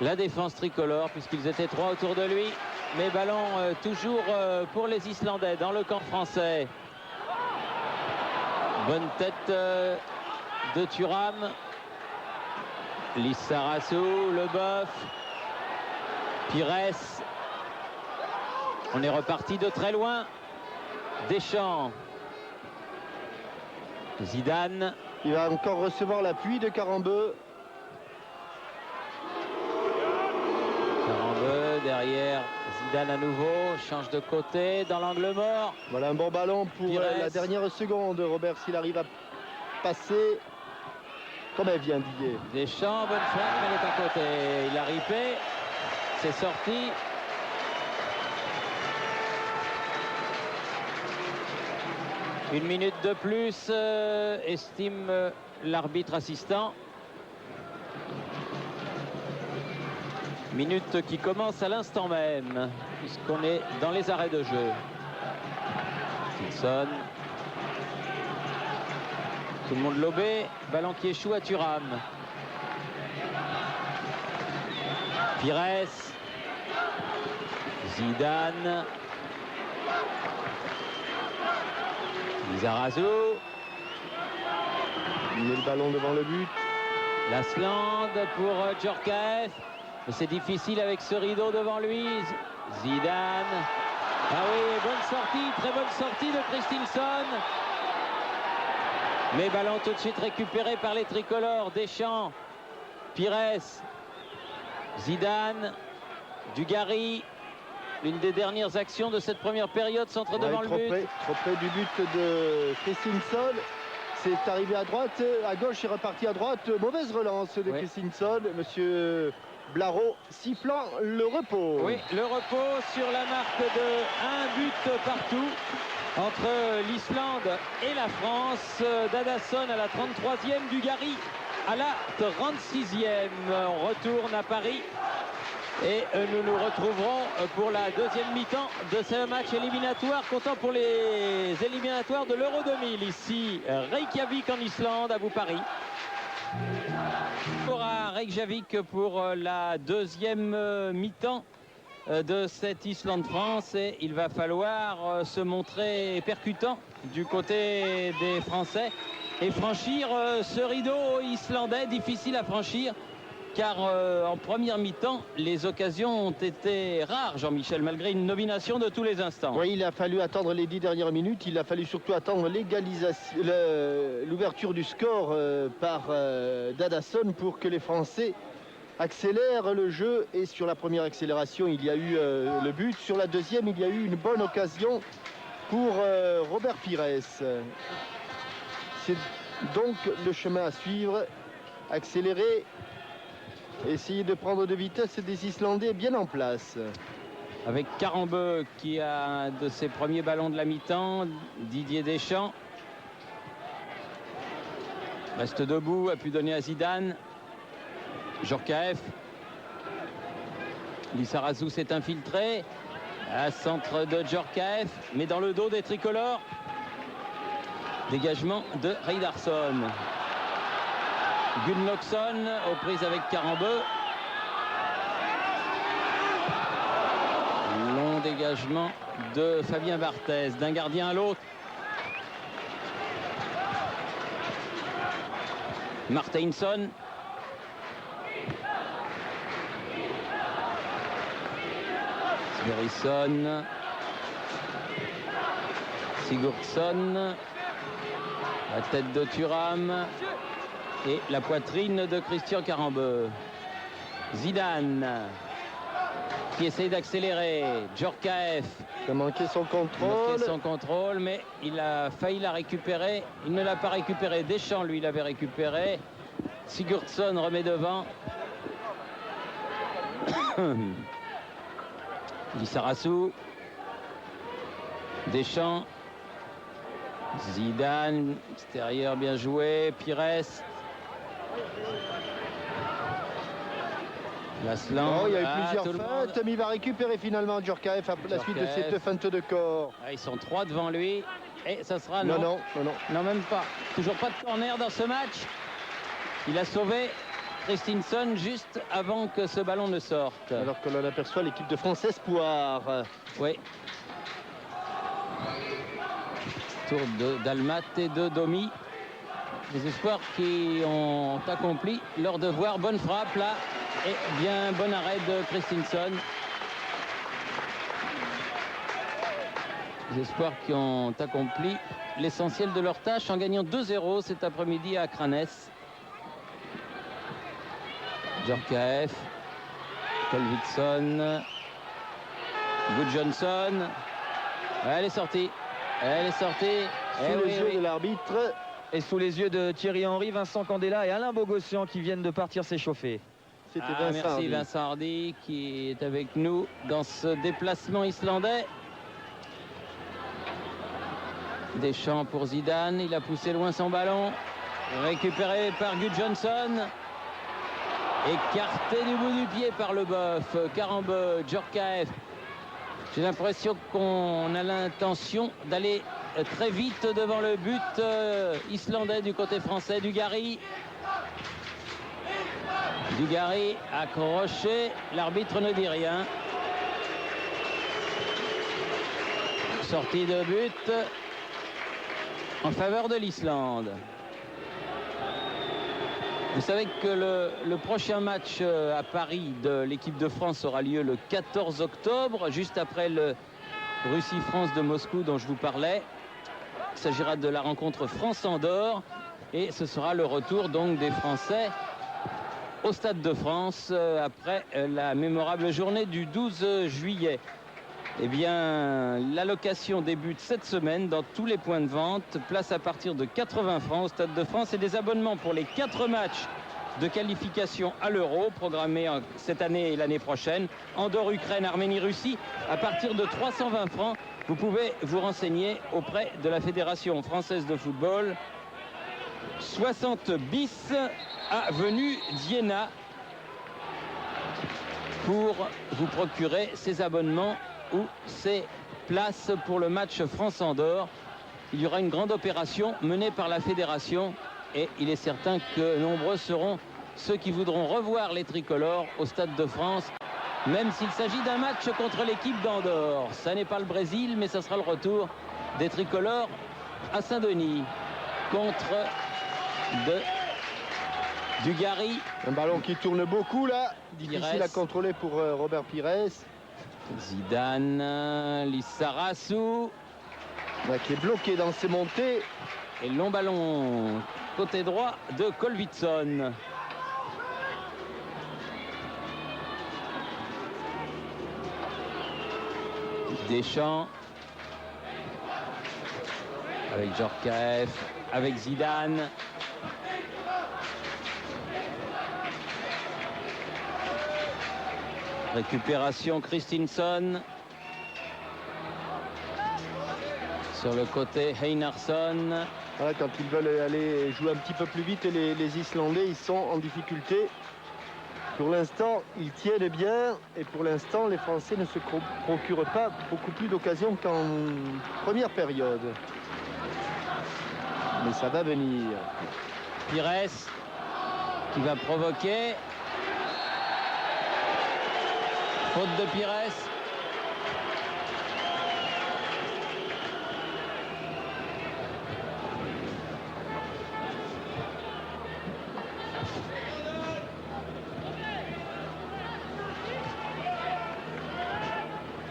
la défense tricolore, puisqu'ils étaient 3 autour de lui. Mais ballon toujours pour les Islandais dans le camp français. Bonne tête de Thuram. Lizarazu, Leboeuf. Pires. On est reparti de très loin. Deschamps. Zidane. Il va encore recevoir l'appui de Karembeu. Karembeu derrière Zidane à nouveau, change de côté dans l'angle mort. Voilà un bon ballon pour la dernière seconde. Robert, s'il arrive à passer comme elle vient d'hier. Deschamps, bonne frappe, mais elle est à côté. Il a ripé, c'est sorti. Une minute de plus, estime l'arbitre assistant. Minute qui commence à l'instant même, puisqu'on est dans les arrêts de jeu. Wilson. Tout le monde lobé. Ballon qui échoue à Thuram. Pires. Zidane. Lizarazu. Il met le ballon devant le but. Lasland pour Djorkaeff. Mais c'est difficile avec ce rideau devant lui. Zidane. Ah oui, bonne sortie, très bonne sortie de Kristinsson. Mais ballon tout de suite récupéré par les tricolores. Deschamps, Pires, Zidane, Dugarry. L'une des dernières actions de cette première période, centre devant le but. Trop près du but de Kristinsson. C'est arrivé à droite, à gauche, il est reparti à droite. Mauvaise relance de Kristinsson. Monsieur Blaro sifflant le repos. Oui, le repos sur la marque de 1 but partout entre l'Islande et la France. Dadasson à la 33e, Dugarry à la 36e. On retourne à Paris et nous nous retrouverons pour la deuxième mi-temps de ce match éliminatoire, comptant pour les éliminatoires de l'Euro 2000. Ici, Reykjavik en Islande, à vous Paris. Pour Reykjavik pour la deuxième mi-temps de cette Islande-France, et il va falloir se montrer percutant du côté des Français et franchir ce rideau islandais difficile à franchir car en première mi-temps, les occasions ont été rares, Jean-Michel, malgré une domination de tous les instants. Oui, il a fallu attendre les 10 dernières minutes. Il a fallu surtout attendre l'ouverture du score par Dadasson pour que les Français accélèrent le jeu. Et sur la première accélération, il y a eu le but. Sur la deuxième, il y a eu une bonne occasion pour Robert Pires. C'est donc le chemin à suivre. Accélérer, essayer de prendre de vitesse des Islandais bien en place. Avec Carambeu qui a un de ses premiers ballons de la mi-temps, Didier Deschamps reste debout, a pu donner à Zidane. Djorkaeff. Lissarazu s'est infiltré. À centre de Djorkaeff, mais dans le dos des tricolores. Dégagement de Reidarsson. Gunnlaugsson aux prises avec Carambeu. Long dégagement de Fabien Barthez, d'un gardien à l'autre. Marteinsson. Sverrisson. Sigurdsson. La tête de Thuram. Et la poitrine de Christian Carambeu. Zidane qui essaye d'accélérer. Djorkaeff. Il a manqué son contrôle. Mais il a failli la récupérer. Il ne l'a pas récupéré. Deschamps, lui, l'avait récupéré. Sigurdsson remet devant. Lissarazu. Deschamps. Zidane, extérieur bien joué. Pires. Laslan. Oh, il y a eu plusieurs feintes, mais il va récupérer finalement Djorkaeff à la suite de cette feinte de corps. Ah, ils sont trois devant lui. Et ça sera non, même pas. Toujours pas de corner dans ce match. Il a sauvé Christensen juste avant que ce ballon ne sorte. Alors que l'on aperçoit l'équipe de France Espoir. Oui. Tour d'Almat et de Domi. Les espoirs qui ont accompli leur devoir. Bonne frappe là. Et bien bon arrêt de Christensen. Les espoirs qui ont accompli l'essentiel de leur tâche en gagnant 2-0 cet après-midi à Cranes. Djorkaeff. Kolvidsson. Gudjonsson. Elle est sortie. Elle est sortie. Sous les yeux de l'arbitre. Et sous les yeux de Thierry Henry, Vincent Candela et Alain Bogossian qui viennent de partir s'échauffer. Merci Vincent Hardy qui est avec nous dans ce déplacement islandais. Deschamps pour Zidane. Il a poussé loin son ballon. Récupéré par Gudjonsson. Écarté du bout du pied par le boeuf. Carambeu, Djorkaeff. J'ai l'impression qu'on a l'intention d'aller très vite devant le but islandais du côté français. Dugarry. Dugarry accroché. L'arbitre ne dit rien. Sortie de but en faveur de l'Islande. Vous savez que le prochain match à Paris de l'équipe de France aura lieu le 14 octobre, juste après le Russie-France de Moscou dont je vous parlais. Il s'agira de la rencontre France-Andorre et ce sera le retour donc des Français au Stade de France après la mémorable journée du 12 juillet. Eh bien, la location débute cette semaine dans tous les points de vente. Place à partir de 80 francs au Stade de France et des abonnements pour les 4 matchs de qualification à l'Euro programmés cette année et l'année prochaine. Andorre, Ukraine, Arménie, Russie. À partir de 320 francs, vous pouvez vous renseigner auprès de la Fédération française de football. 60 bis avenue d'Iéna pour vous procurer ces abonnements ou ces places pour le match France-Andorre. Il y aura une grande opération menée par la fédération et il est certain que nombreux seront ceux qui voudront revoir les tricolores au Stade de France, même s'il s'agit d'un match contre l'équipe d'Andorre. Ça n'est pas le Brésil, mais ça sera le retour des tricolores à Saint-Denis contre Dugarry. Un ballon qui tourne beaucoup là. Difficile Pires. à contrôler pour Robert Pires. Zidane, Lissarassou. Qui est bloqué dans ses montées. Et long ballon côté droit de Colvitson. Deschamps. Avec Djorkaeff. Avec Zidane. Récupération Christensen. Sur le côté, Einarsson. Voilà, quand ils veulent aller jouer un petit peu plus vite, les Islandais, ils sont en difficulté. Pour l'instant, ils tiennent bien. Et pour l'instant, les Français ne se procurent pas beaucoup plus d'occasions qu'en première période. Mais ça va venir. Pires qui va provoquer. Faute de Pires.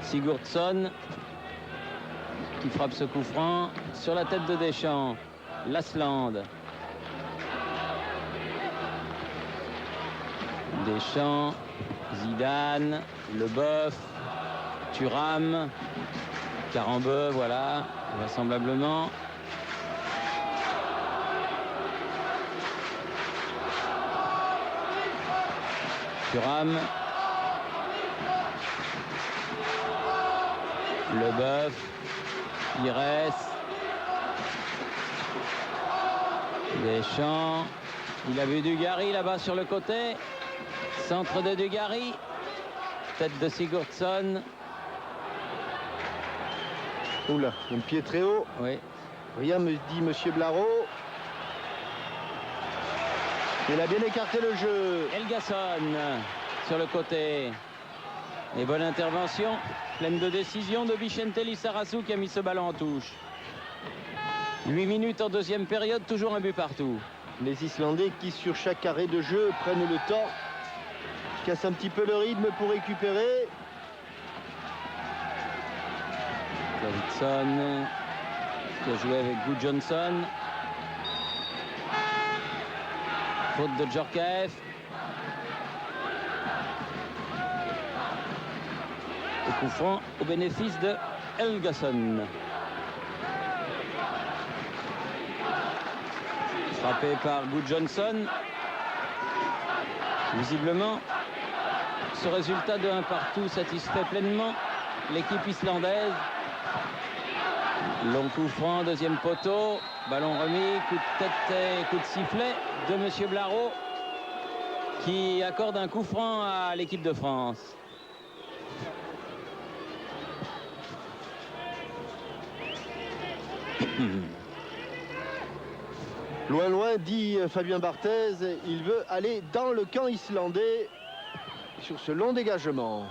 Sigurdsson qui frappe ce coup franc sur la tête de Deschamps. Lasland. Deschamps, Zidane, Leboeuf, Thuram, Carambeu, voilà, vraisemblablement. Thuram. Leboeuf, Pires, Deschamps, il a vu Dugarry là-bas sur le côté, centre de Dugarry, tête de Sigurdsson. Oula, un pied très haut. Oui. Rien me dit Monsieur Blaro. Il a bien écarté le jeu. Helgason sur le côté. Et bonne intervention, pleine de décision de Vicente Lissarassou qui a mis ce ballon en touche. 8 minutes en deuxième période, toujours un but partout. Les Islandais qui sur chaque arrêt de jeu prennent le temps, cassent un petit peu le rythme pour récupérer. Davidson qui a joué avec Good Johnson. Faute de Djorkaeff. Et coup franc au bénéfice de Helgason. Frappé par Good Johnson. Visiblement, ce résultat de 1 partout satisfait pleinement l'équipe islandaise. Long coup franc, deuxième poteau, ballon remis, coup de tête et coup de sifflet de Monsieur Blaro qui accorde un coup franc à l'équipe de France. Loin, loin, dit Fabien Barthez, il veut aller dans le camp islandais sur ce long dégagement.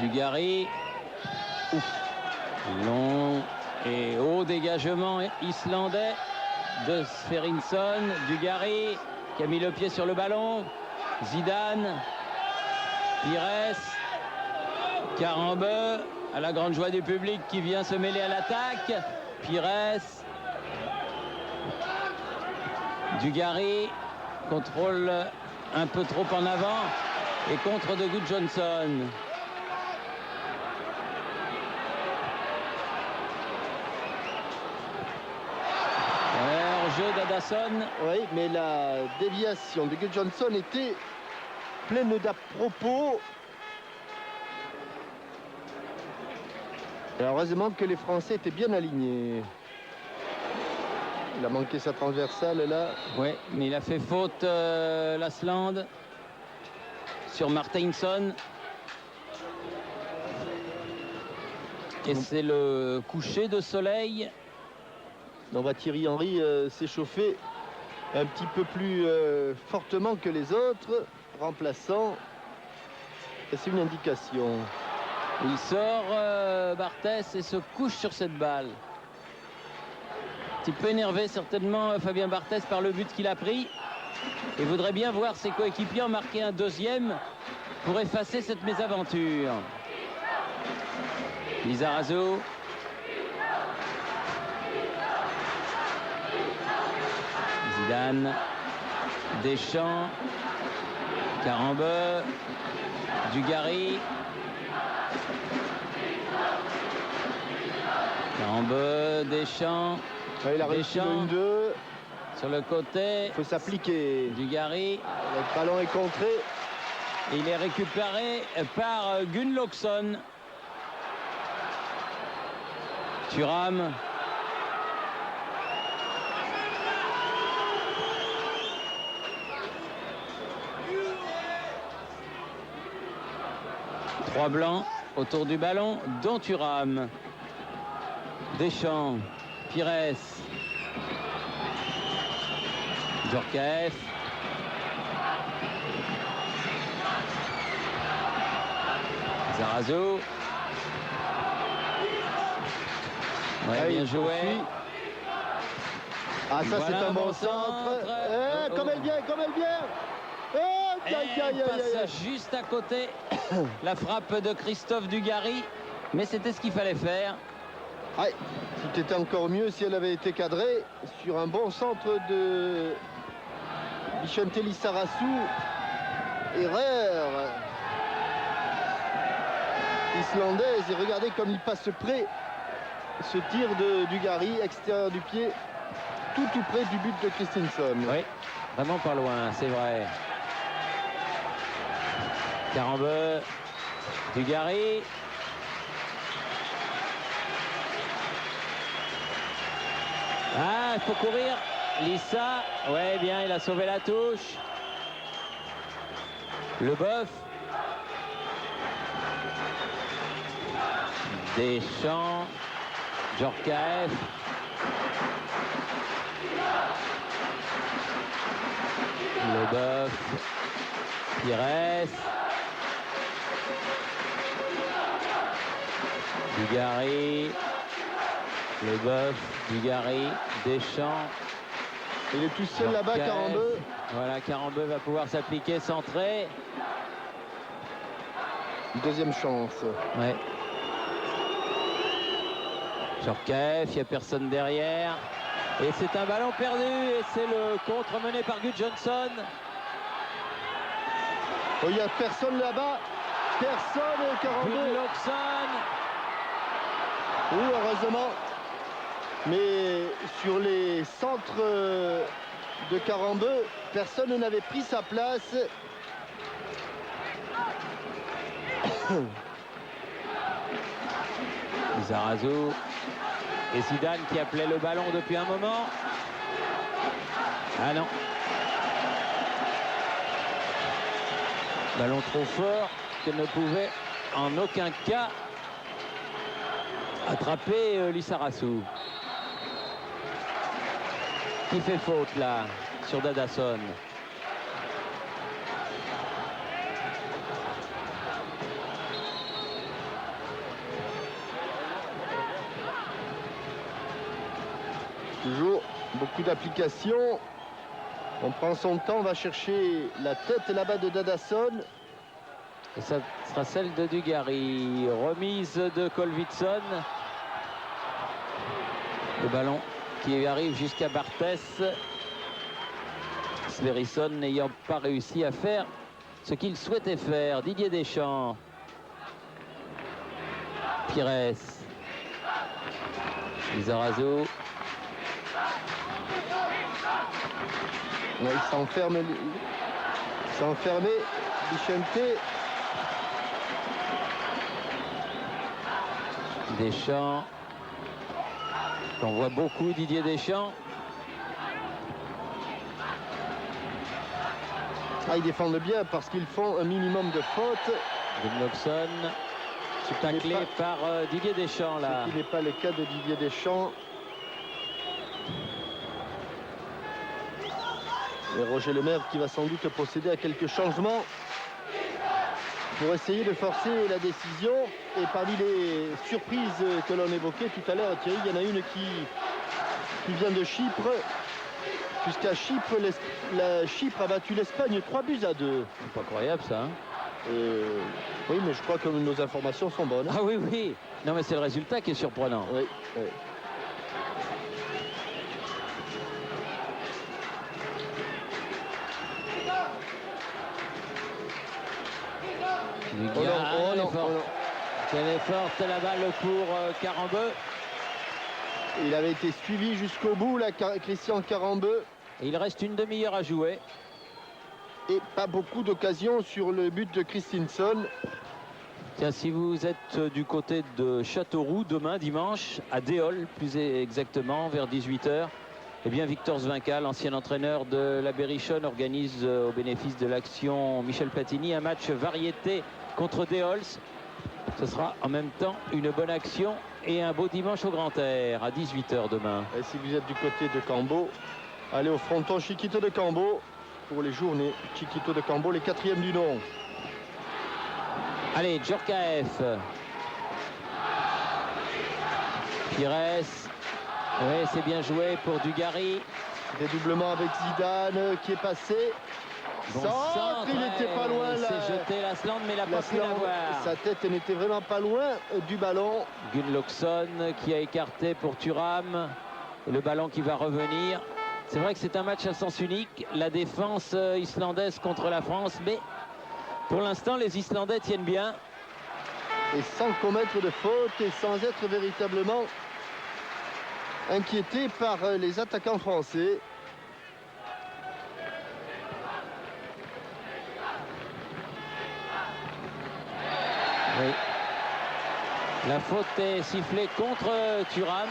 Dugarry. Ouf. Long et haut dégagement islandais de Sverrisson. Dugarry qui a mis le pied sur le ballon. Zidane. Pires. Carambeu, à la grande joie du public qui vient se mêler à l'attaque. Pires. Dugarry contrôle un peu trop en avant et contre de Good Johnson. Hors-jeu d'Adasson. Oui, mais la déviation de Good Johnson était pleine d'à-propos. Heureusement que les Français étaient bien alignés. Il a manqué sa transversale là. Oui, mais il a fait faute Lasland sur Martinsson. Et c'est le coucher de soleil. On va Thierry Henry s'échauffer un petit peu plus fortement que les autres, remplaçant. C'est une indication. Il sort Barthès et se couche sur cette balle. petit peu énervé certainement Fabien Barthez par le but qu'il a pris. Et voudrait bien voir ses coéquipiers en marquer un deuxième pour effacer cette mésaventure. Lizarazu. Zidane. Deschamps. Carambeu. Dugarry. Carambeu. Deschamps. Il a réussi Deschamps. le 1-2. Sur le côté. Il faut s'appliquer. Dugarry. Le ballon est contré. Il est récupéré par Gunnlaugsson. Thuram. Trois blancs autour du ballon, dont Thuram. Deschamps. Pires. Djorkaeff. Lizarazu. Ouais, bien joué. Ah, ça, Voilà c'est un bon centre. centre. Comme elle vient, comme elle vient. Et il passe juste à côté. La frappe de Christophe Dugarry. Mais c'était ce qu'il fallait faire. Ouais, c'était encore mieux si elle avait été cadrée sur un bon centre de Vicente Lizarazu. Erreur islandaise. Et regardez comme il passe près. Ce tir de Dugarry, extérieur du pied, tout près du but de Christensen. Oui, vraiment pas loin, c'est vrai. Carambeu. Dugarry. Ah, il faut courir. Lissa, ouais, bien, il a sauvé la touche. Leboeuf. Deschamps. Djorkaeff. Leboeuf. Pires. Dugarry. Leboeuf. Dugarry. Deschamps. Il est tout seul là-bas, Carambeu. Voilà, Carambeu va pouvoir s'appliquer, centrer. Deuxième chance. Ouais. Djorkaeff, il n'y a personne derrière. Et c'est un ballon perdu. Et c'est le contre mené par Gudjonsson. Oh, il n'y a personne là-bas. Personne, Carambeu. Gunnlaugsson. Oui, heureusement. Mais sur les centres de Carambeu, personne n'avait pris sa place. Lizarazu. Et Zidane qui appelait le ballon depuis un moment. Ah non. Ballon trop fort que ne pouvait en aucun cas attraper Lizarazu. Qui fait faute là sur Dadason. Toujours beaucoup d'applications. On prend son temps, on va chercher la tête là-bas de Dadason. Et ça sera celle de Dugarry. Remise de Colvitson. Le ballon qui arrive jusqu'à Barthez. Sverrisson n'ayant pas réussi à faire ce qu'il souhaitait faire. Didier Deschamps. Pires. Lizarazu. Ouais, il s'enferme. Il s'est enfermé. Vicente. Deschamps. On voit beaucoup Didier Deschamps. Ah, ils défendent bien parce qu'ils font un minimum de fautes. Gunnlaugsson. Taclé par Didier Deschamps là. Ce qui n'est pas le cas de Didier Deschamps. Et Roger Lemaire qui va sans doute procéder à quelques changements pour essayer de forcer la décision. Et parmi les surprises que l'on évoquait tout à l'heure, Thierry, il y en a une qui vient de Chypre. Puisqu'à Chypre, Chypre a battu l'Espagne 3-2. C'est pas croyable ça. Hein. Oui, mais je crois que nos informations sont bonnes. Ah oui, oui. Non, mais c'est le résultat qui est surprenant. Oui, oui. Oh non, oh non, oh non. Quelle est forte la balle pour Karembeu. Il avait été suivi jusqu'au bout, là, Christian Karembeu. Et il reste une demi-heure à jouer. Et pas beaucoup d'occasions sur le but de Christensen. Tiens, si vous êtes du côté de Châteauroux, demain, dimanche, à Déol, plus exactement, vers 18 h, eh bien, Victor Zvincal, l'ancien entraîneur de la Berrichonne, organise au bénéfice de l'action Michel Platini un match variété contre Déols. Ce sera en même temps une bonne action et un beau dimanche au Grand Air à 18 h demain. Et si vous êtes du côté de Cambo, allez au fronton Chiquito de Cambo pour les journées. Chiquito de Cambo, les 4e du nom. Allez, Djorkaeff. Pires. Oui, c'est bien joué pour Dugarry. Dédoublement avec Zidane qui est passé. Bon Centre, il n'était pas loin là. Il s'est jeté l'Asland, mais il n'a pas pu l'avoir. Sa tête n'était vraiment pas loin du ballon. Gunnlaugsson qui a écarté pour Thuram. Et le ballon qui va revenir. C'est vrai que c'est un match à sens unique. La défense islandaise contre la France. Mais pour l'instant, les Islandais tiennent bien. Et sans commettre de faute et sans être véritablement inquiétés par les attaquants français. Oui. La faute est sifflée contre Thuram.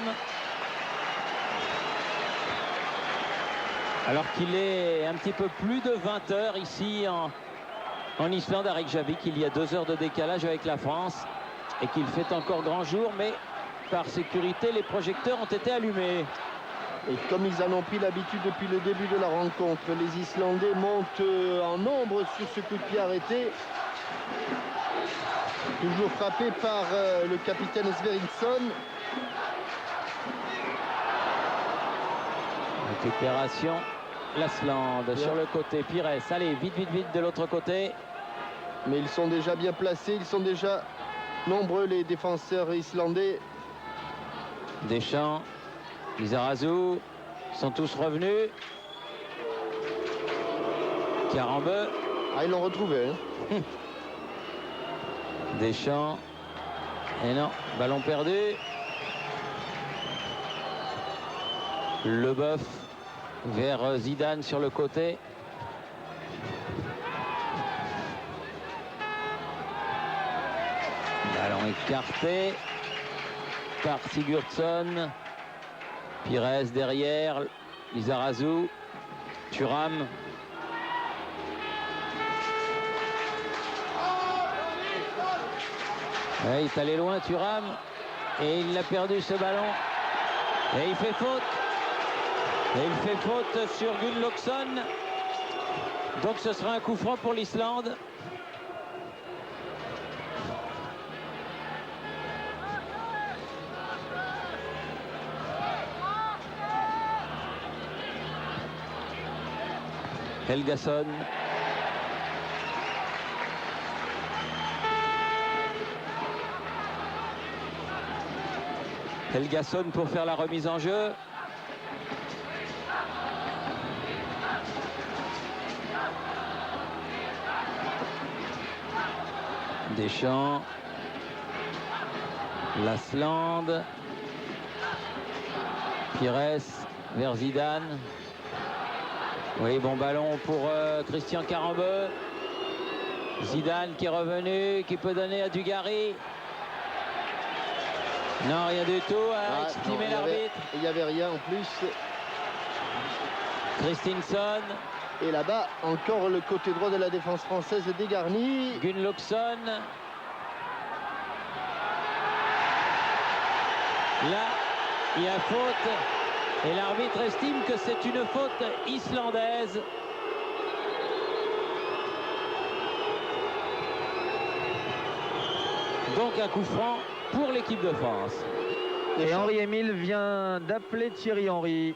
Alors qu'il est un petit peu plus de 20 h ici en Islande à Reykjavik. Il y a 2 heures de décalage avec la France et qu'il fait encore grand jour, mais par sécurité, les projecteurs ont été allumés. Et comme ils en ont pris l'habitude depuis le début de la rencontre, les Islandais montent en nombre sur ce coup de pied arrêté. Toujours frappé par le capitaine Sverrisson. Récupération, l'Asland sur le côté. Pires, allez, vite, vite, vite de l'autre côté. Mais ils sont déjà bien placés, ils sont déjà nombreux les défenseurs islandais. Deschamps, Lizarazu sont tous revenus. Karembeu. Ah, ils l'ont retrouvé. Hein. Deschamps. Et non, ballon perdu. Leboeuf vers Zidane sur le côté. Ballon écarté par Sigurdsson. Pires derrière. Lizarazu. Thuram. Ouais, il est allé loin, Thuram. Et il a perdu ce ballon. Et il fait faute. Et il fait faute sur Gunnlaugsson. Donc ce sera un coup franc pour l'Islande. Helgason. Helgason pour faire la remise en jeu. Deschamps. L'Asland. Pires vers Zidane. Oui, bon ballon pour Christian Karembeu. Zidane qui est revenu, qui peut donner à Dugarry. Non, rien du tout à exprimer l'arbitre. Il n'y avait rien en plus. Christensen. Et là-bas, encore le côté droit de la défense française dégarni. Gunnlaugsson. Là, il y a faute. Et l'arbitre estime que c'est une faute islandaise. Donc un coup franc pour l'équipe de France. Et Henri-Émile vient d'appeler Thierry Henry.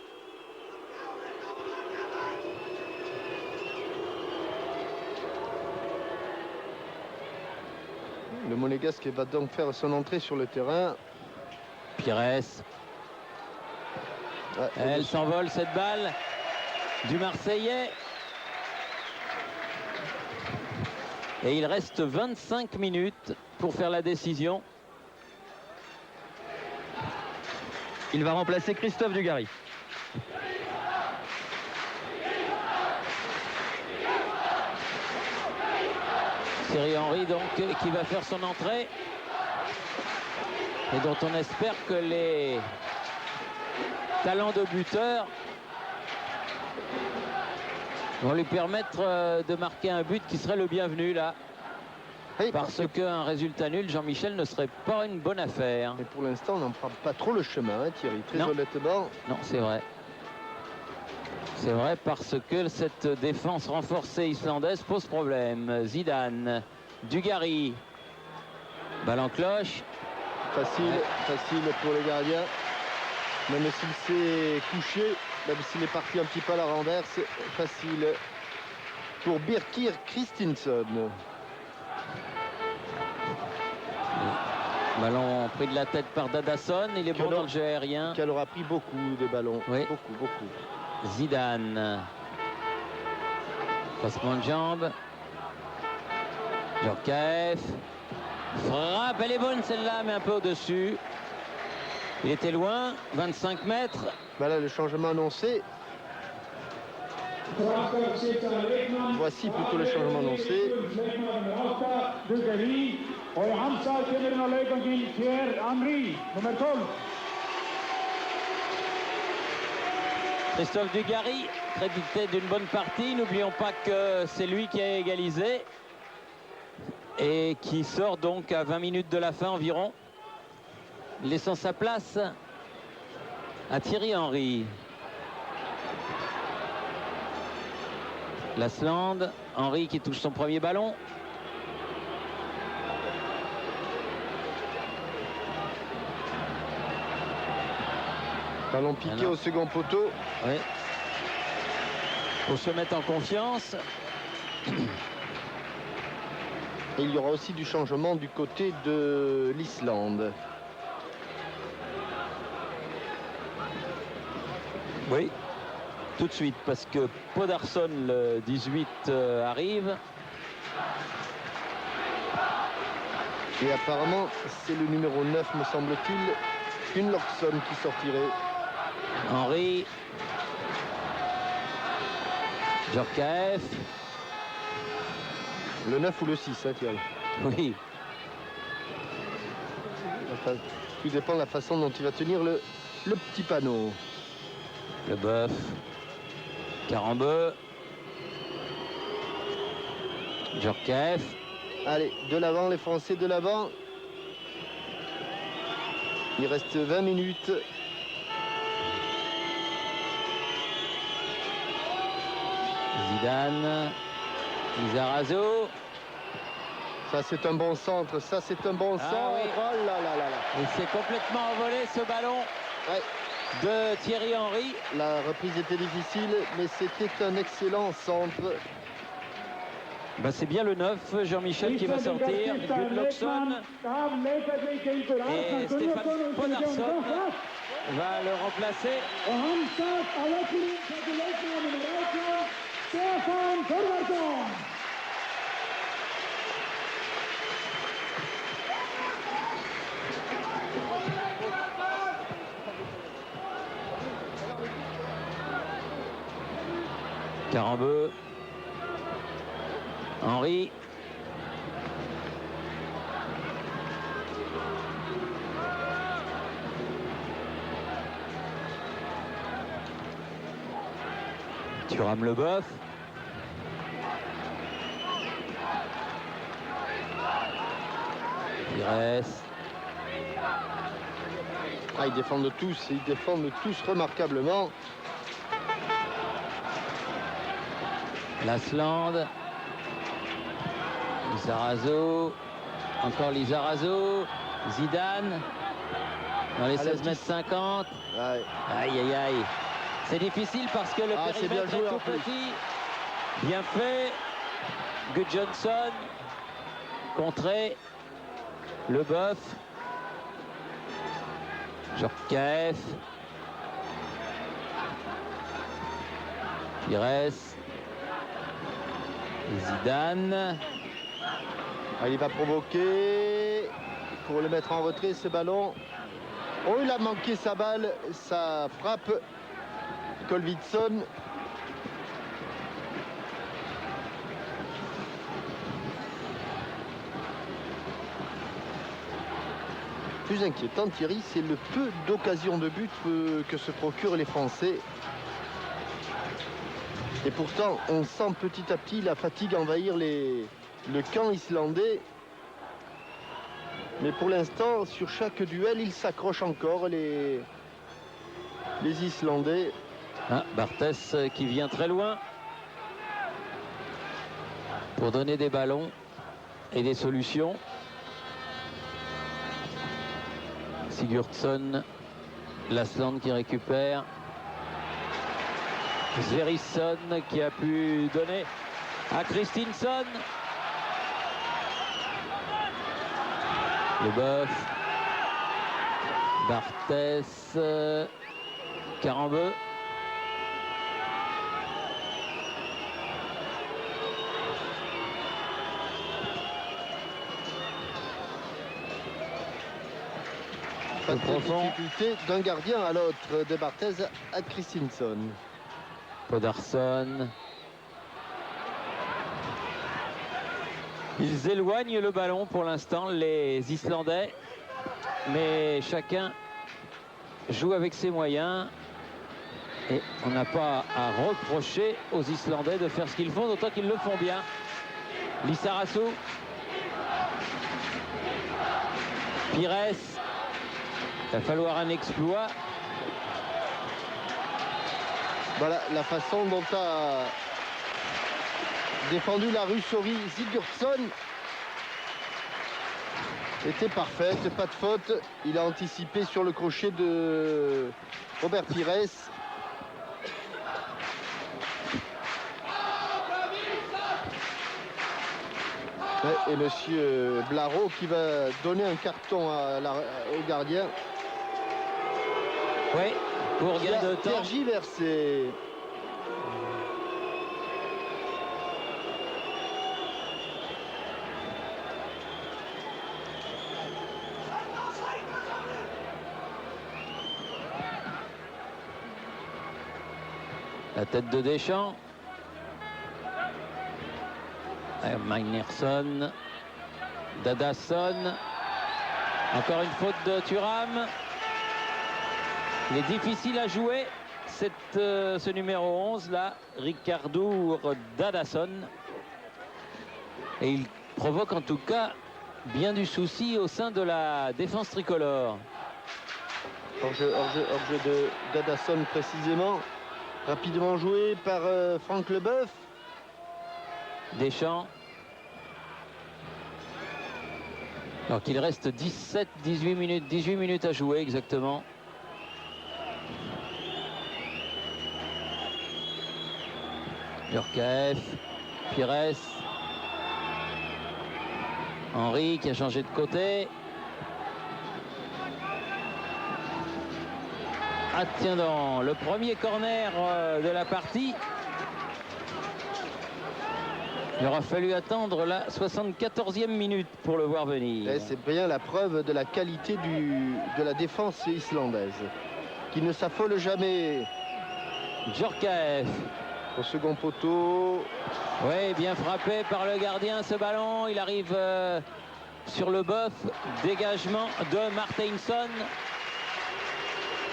Le Monégasque va donc faire son entrée sur le terrain. Pires. Ouais, Elle s'envole cette balle du Marseillais. Et il reste 25 minutes pour faire la décision. Il va remplacer Christophe Dugarry. Thierry Henry donc qui va faire son entrée et dont on espère que les talents de buteur vont lui permettre de marquer un but qui serait le bienvenu là. Oui, parce qu'un résultat nul, Jean-Michel, ne serait pas une bonne affaire. Et pour l'instant, on n'en prend pas trop le chemin, hein, Thierry, très Non. honnêtement. Non, c'est vrai. C'est vrai parce que cette défense renforcée islandaise pose problème. Zidane, Dugarry, balle en cloche. Facile, Ouais. facile pour le gardien. Même s'il s'est couché, même s'il est parti un petit peu à la renverse, facile pour Birkir Kristinsson. Ballon pris de la tête par Dadasson. Il est bon dans le jeu aérien. Qui aura pris beaucoup de ballons. Oui. Beaucoup. Zidane. Passement de jambe. Djorkaeff. Frappe, elle est bonne celle-là, mais un peu au-dessus. Il était loin, 25 mètres. Voilà le changement annoncé. Voici plutôt le changement annoncé. Christophe Dugarry, crédité d'une bonne partie. N'oublions pas que c'est lui qui a égalisé. Et qui sort donc à 20 minutes de la fin environ, laissant sa place à Thierry Henry. Lasland, Henry qui touche son premier ballon. Ballon piqué Alors. au second poteau. Oui. Pour se mettre en confiance. Et il y aura aussi du changement du côté de l'Islande. Oui, tout de suite, parce que Podarsson, le 18, arrive. Et apparemment, c'est le numéro 9, me semble-t-il, Gunnlaugsson qui sortirait. Henry. Djorkaeff. Le 9 ou le 6, hein, Thierry. Oui. Enfin, tout dépend de la façon dont il va tenir le petit panneau. Le Boeuf. Carambeu. Djorkaeff. Allez, de l'avant, les Français de l'avant. Il reste 20 minutes. Zidane. Lizarazo. Ça, c'est un bon centre. Ça, c'est un bon centre. Oui. Oh là là là là. Il s'est complètement envolé ce ballon Ouais. de Thierry Henry. La reprise était difficile, mais c'était un excellent centre. Bah, c'est bien le 9, Jean-Michel, qui va sortir. Gunnlaugsson et Stéphane Podarsson va le remplacer. Carambeu. Henry. Thuram Leboeuf. Pires. Ah, ils défendent tous remarquablement. Lasland. Lizarazo. Encore Lizarazo. Zidane. Dans les Allez, 16 mètres 50. Ouais. Aïe, aïe, aïe. C'est difficile parce que le C'est bien périmètre joué est en tout plus. petit. Bien fait. Gudjonsson. Contré. Leboeuf. Djorkaeff. Pires. Zidane. Ah, il va provoquer pour le mettre en retrait ce ballon. Oh, il a manqué sa balle, sa frappe. Colvitson. Plus inquiétant, Thierry, c'est le peu d'occasions de but que se procurent les Français. Et pourtant, on sent petit à petit la fatigue envahir le camp islandais. Mais pour l'instant, sur chaque duel, ils s'accrochent encore, les Islandais. Ah, Barthès qui vient très loin pour donner des ballons et des solutions. Sigurdsson, Lasland qui récupère. Sverrisson qui a pu donner à Kristinsson. Leboeuf. Barthès. Carambeu. Pas de profond. difficulté d'un gardien à l'autre, de Barthez à Kristinsson. Podarsson. Ils éloignent le ballon pour l'instant, les Islandais. Mais chacun joue avec ses moyens. Et on n'a pas à reprocher aux Islandais de faire ce qu'ils font, d'autant qu'ils le font bien. Lissarasu. Pires. Il va falloir un exploit. Voilà la façon dont a défendu la Russorie Sigurdsson était parfaite, pas de faute. Il a anticipé sur le crochet de Robert Pires. Ouais, et monsieur Blaro qui va donner un carton au gardien. Oui, pour gain de temps. Tergiversé. La tête de Deschamps. Magnerson. Dadasson. Encore une faute de Thuram. Il est difficile à jouer, ce numéro 11 là, Ricardo Dadasson. Et il provoque en tout cas bien du souci au sein de la défense tricolore. Hors-jeu de Dadasson précisément. Rapidement joué par Franck Leboeuf. Deschamps. Alors qu'il reste 18 minutes à jouer exactement. Djorkaeff, Pires. Henry qui a changé de côté. Ah tiens donc, le premier corner de la partie. Il aura fallu attendre la 74e minute pour le voir venir. C'est bien la preuve de la qualité de la défense islandaise, qui ne s'affole jamais. Djorkaeff. Au second poteau. Oui, bien frappé par le gardien ce ballon. Il arrive sur le boeuf. Dégagement de Marteinsson.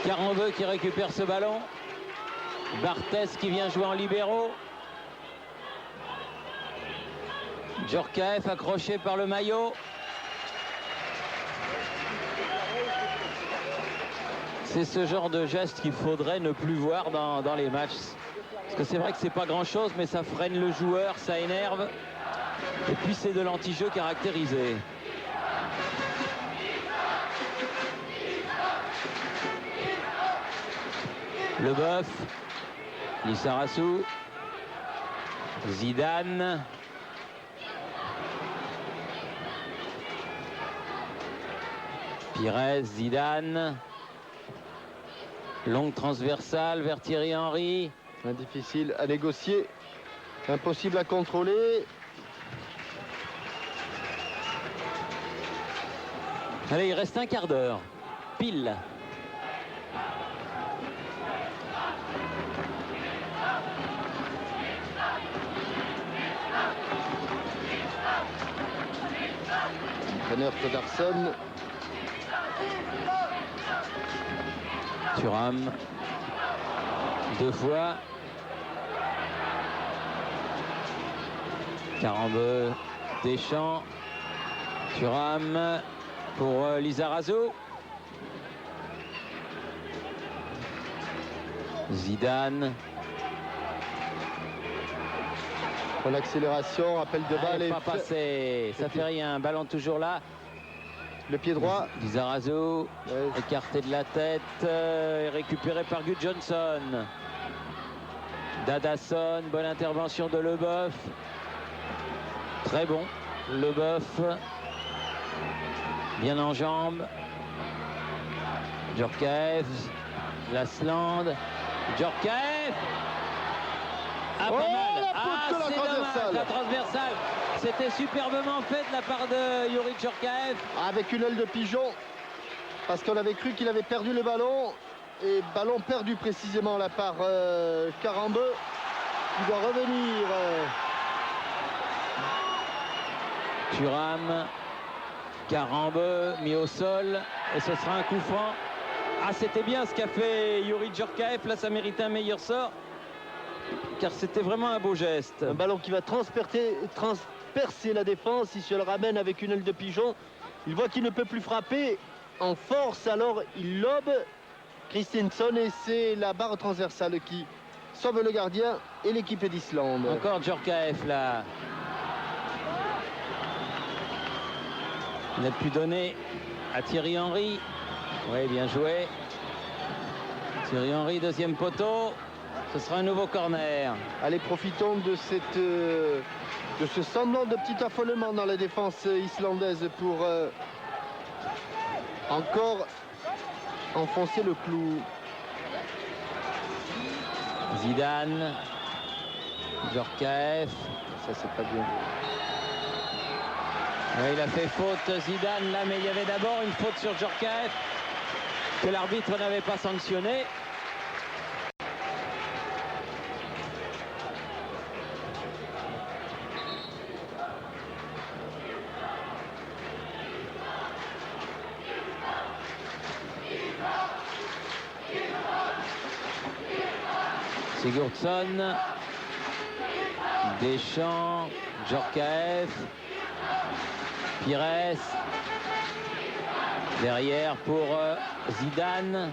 Carambeu qui récupère ce ballon. Barthès qui vient jouer en libéraux. Djorkaeff accroché par le maillot. C'est ce genre de geste qu'il faudrait ne plus voir dans les matchs. Parce que c'est vrai que c'est pas grand chose, mais ça freine le joueur, ça énerve. Et puis c'est de l'anti-jeu caractérisé. Leboeuf, Lissarassou, Zidane. Pires, Zidane. Longue transversale vers Thierry Henry. Difficile à négocier, impossible à contrôler. Allez, il reste un quart d'heure, pile. Entraîneur Pedersen. Thuram, 2 fois. Carambeu, Deschamps, Thuram pour Lizarazu. Zidane. Pour l'accélération, appel de balle. Pas passé, ça fait rien, ballon toujours là. Le pied droit. Lizarazu, écarté de la tête, et récupéré par Gudjonsson. Dadasson, bonne intervention de Leboeuf. Très bon, Leboeuf. Bien en jambes. Djorkaeff, Lasland, Djorkaeff. Ah, pas mal. Ah, c'est dommage, la transversale. C'était superbement fait de la part de Youri Djorkaeff. Avec une aile de pigeon, parce qu'on avait cru qu'il avait perdu le ballon. Et ballon perdu précisément là par Carambeu. Il doit revenir. Thuram, Carambeu mis au sol. Et ce sera un coup franc. Ah, c'était bien ce qu'a fait Youri Djorkaeff. Là, ça méritait un meilleur sort. Car c'était vraiment un beau geste. Un ballon qui va transpercer la défense. Il se le ramène avec une aile de pigeon. Il voit qu'il ne peut plus frapper en force. Alors il lobe Christensen et c'est la barre transversale qui sauve le gardien et l'équipe d'Islande. Encore Djorkaeff là. Il a pu donner à Thierry Henry. Oui, bien joué. Thierry Henry, deuxième poteau. Ce sera un nouveau corner. Allez, profitons de ce semblant de petit affolement dans la défense islandaise pour encore enfoncer le clou. Zidane, Djorkaeff. Ça, c'est pas bien. Oui, il a fait faute Zidane là, mais il y avait d'abord une faute sur Djorkaeff que l'arbitre n'avait pas sanctionné. Sigurdsson, Deschamps, Djorkaeff, Pires, derrière pour Zidane.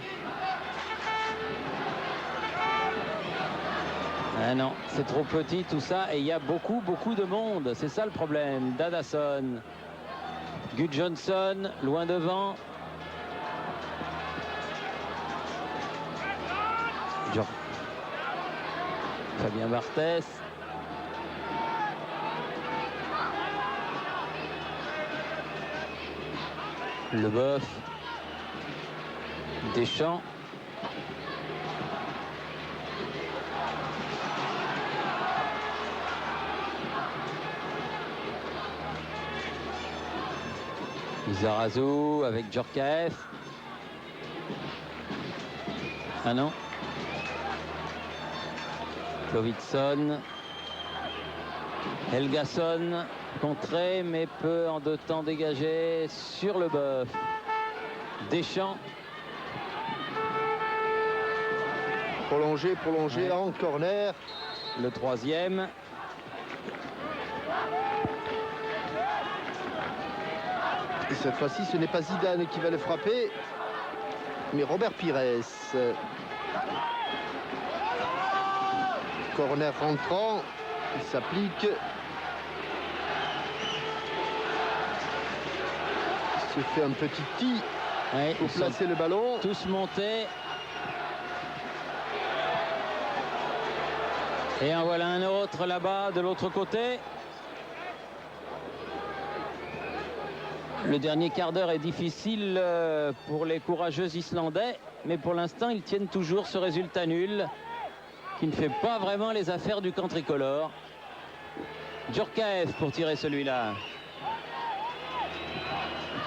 Ah non, c'est trop petit tout ça et il y a beaucoup de monde, c'est ça le problème. Dadasson, Gudjonsson, loin devant. Fabien Barthès. Leboeuf. Deschamps. Lizarazu avec Djorkaeff. Ah non. Lovitson, Helgason, contré, mais peu en 2 temps dégagé sur Leboeuf. Deschamps. Prolongé en corner. Le 3e. Et cette fois-ci, ce n'est pas Zidane qui va le frapper, mais Robert Pires. Corner rentrant, il s'applique. Il se fait un petit tee pour placer le ballon. Tous montés. Et en voilà un autre là-bas de l'autre côté. Le dernier quart d'heure est difficile pour les courageux Islandais, mais pour l'instant ils tiennent toujours ce résultat nul qui ne fait pas vraiment les affaires du camp tricolore. Djorkaeff pour tirer celui-là.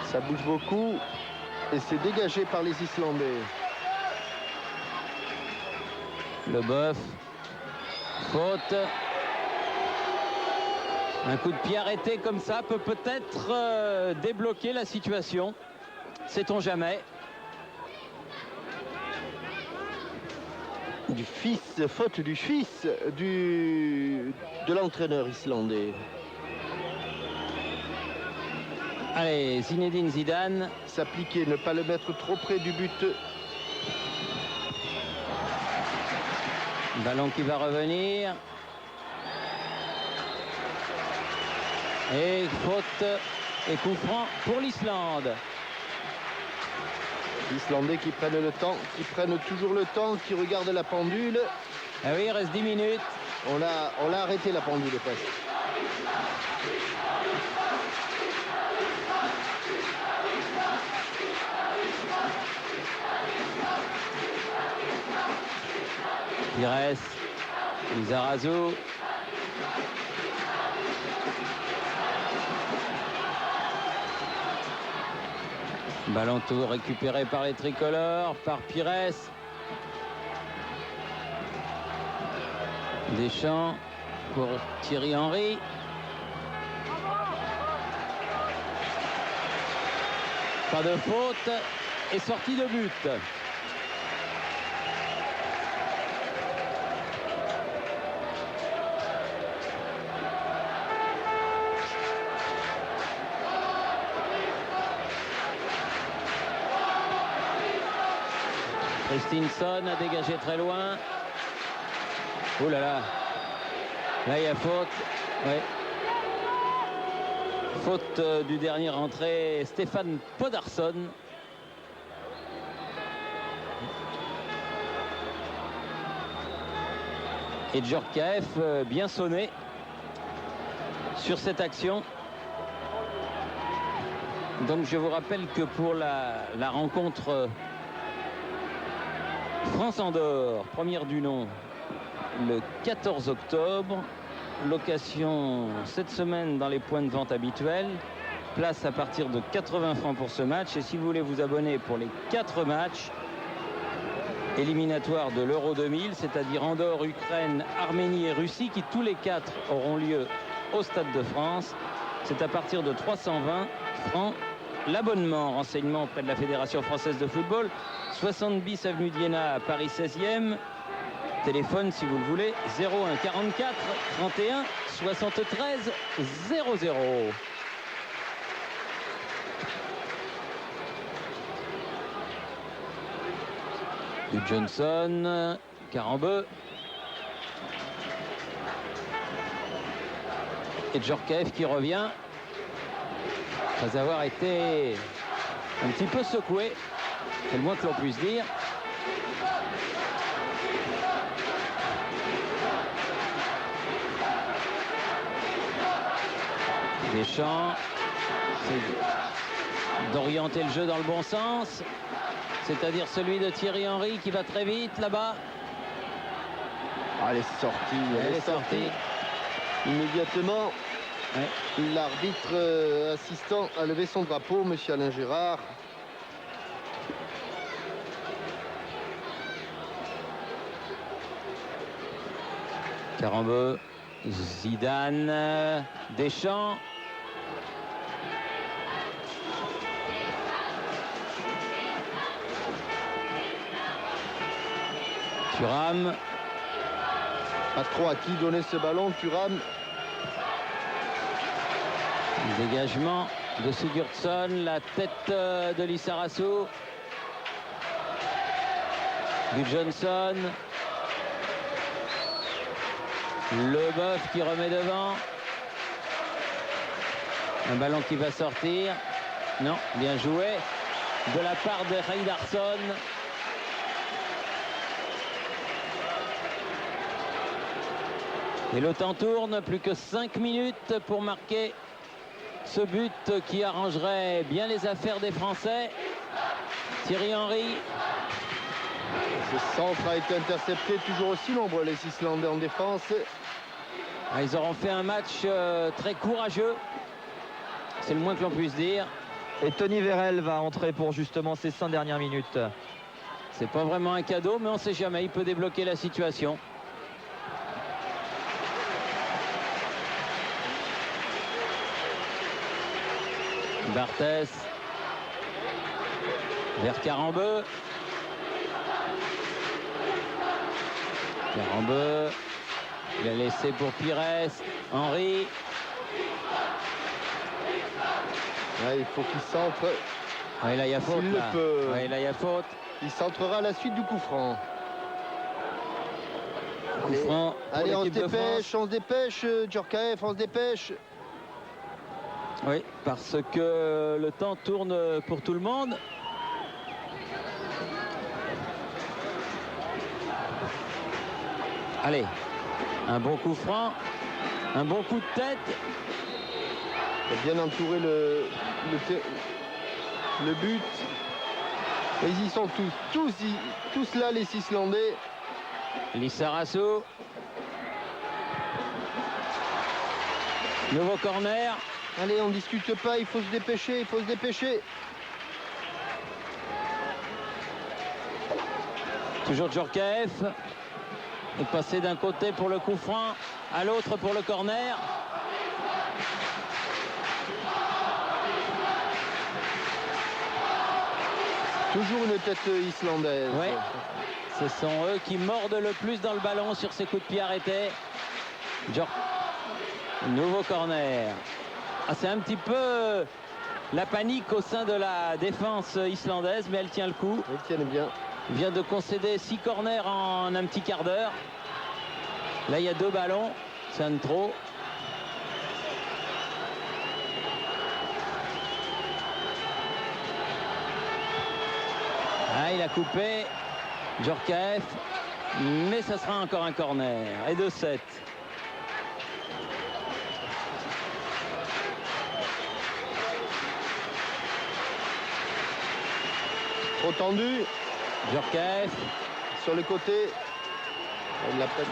Ça bouge beaucoup et c'est dégagé par les Islandais. Leboeuf, faute. Un coup de pied arrêté comme ça peut peut-être débloquer la situation. Sait-on jamais. Faute du fils de l'entraîneur islandais. Allez, Zinedine Zidane. S'appliquer, ne pas le mettre trop près du but. Ballon qui va revenir. Et faute et coup franc pour l'Islande. Les Islandais qui prennent le temps, qui prennent toujours le temps, qui regardent la pendule. Ah oui, il reste 10 minutes. On l'a arrêté la pendule presque. Pires, Lizarazu. Ballon tout récupéré par les tricolores, par Pires. Deschamps pour Thierry Henry. Pas de faute et sortie de but. Christensen a dégagé très loin. Oh là là. Là il y a faute. Ouais. Faute du dernier rentré, Stéphane Podarsson. Et Djorkaeff bien sonné sur cette action. Donc je vous rappelle que pour la rencontre France-Andorre, première du nom, le 14 octobre. Location cette semaine dans les points de vente habituels. Place à partir de 80 francs pour ce match. Et si vous voulez vous abonner pour les 4 matchs éliminatoires de l'Euro 2000, c'est-à-dire Andorre, Ukraine, Arménie et Russie, qui tous les 4 auront lieu au Stade de France, c'est à partir de 320 francs l'abonnement. Renseignement auprès de la Fédération française de football, 70 avenue d'Iéna à Paris 16e. Téléphone si vous le voulez, 01 44 31 73 00. Johnson, Carambeu. Et Djorkaeff qui revient après avoir été un petit peu secoué. C'est le moins que l'on puisse dire. Deschamps, c'est d'orienter le jeu dans le bon sens, c'est-à-dire celui de Thierry Henry qui va très vite là-bas. Ah, elle est sortie, elle est sortie. Immédiatement, ouais. L'arbitre assistant a levé son drapeau, monsieur Alain Gérard. Carambeu, Zidane, Deschamps. Thuram. Pas trop à qui donner ce ballon, Thuram. Dégagement de Sigurdsson, la tête de Lissarasu. Johnson. Leboeuf qui remet devant. Un ballon qui va sortir. Non, bien joué de la part de Heidarsson. Et le temps tourne, plus que 5 minutes pour marquer ce but qui arrangerait bien les affaires des Français. Thierry Henry. Ce centre a été intercepté, toujours aussi nombreux les Islandais en défense. Ils auront fait un match très courageux. C'est le moins que l'on puisse dire. Et Tony Vérel va entrer pour justement ces 5 dernières minutes. C'est pas vraiment un cadeau, mais on ne sait jamais. Il peut débloquer la situation. Barthès vers Carambeu. Carambeu, il a laissé pour Pires. Henry. Ouais, il faut qu'il centre. Ouais, là il y a faute. S'il Là. le peut. Ouais, là il y a faute. Il centrera à la suite du coup franc. Coup franc pour Allez, on se l'équipe de dépêche, France. on se dépêche, Djorkaeff, on se dépêche. Oui, parce que le temps tourne pour tout le monde. Allez, un bon coup franc, un bon coup de tête. Il a bien entouré le but. Et ils y sont tous là les Islandais. Lissarasu. Nouveau corner. Allez, on ne discute pas, il faut se dépêcher, il faut se dépêcher. Toujours Djorkaeff. Et passer d'un côté pour le coup franc, à l'autre pour le corner. Toujours une tête islandaise. Ouais. Ce sont eux qui mordent le plus dans le ballon sur ces coups de pied arrêtés. Nouveau corner. Ah, c'est un petit peu la panique au sein de la défense islandaise, mais elle tient le coup. Ils tiennent bien. Il vient de concéder 6 corners en un petit quart d'heure. Là, il y a 2 ballons. C'est un de trop. Ah, il a coupé Djorkaeff, mais ça sera encore un corner. Et de 7. Trop tendu. Djorkaeff. Sur le côté. On l'appelle.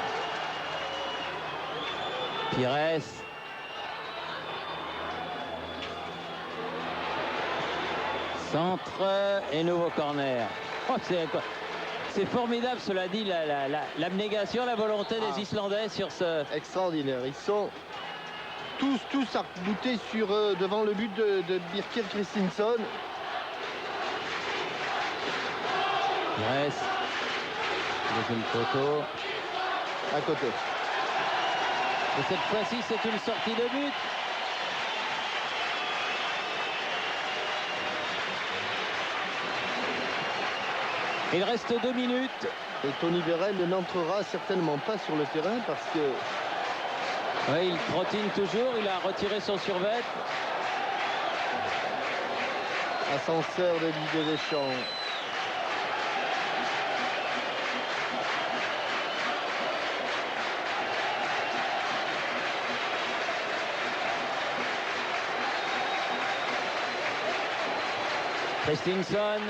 Pires. Centre et nouveau corner. Oh, c'est formidable, cela dit, l'abnégation, la volonté des Islandais sur ce... Extraordinaire. Ils sont tous arc-boutés sur devant le but de Birkir Kristinsson. Pires. Deuxième poteau. À côté. Et cette fois-ci, c'est une sortie de but. Il reste 2 minutes. Et Tony Vérel n'entrera certainement pas sur le terrain parce que... Oui, il trottine toujours. Il a retiré son survêt. Ascenseur de Didier Deschamps. Christensen.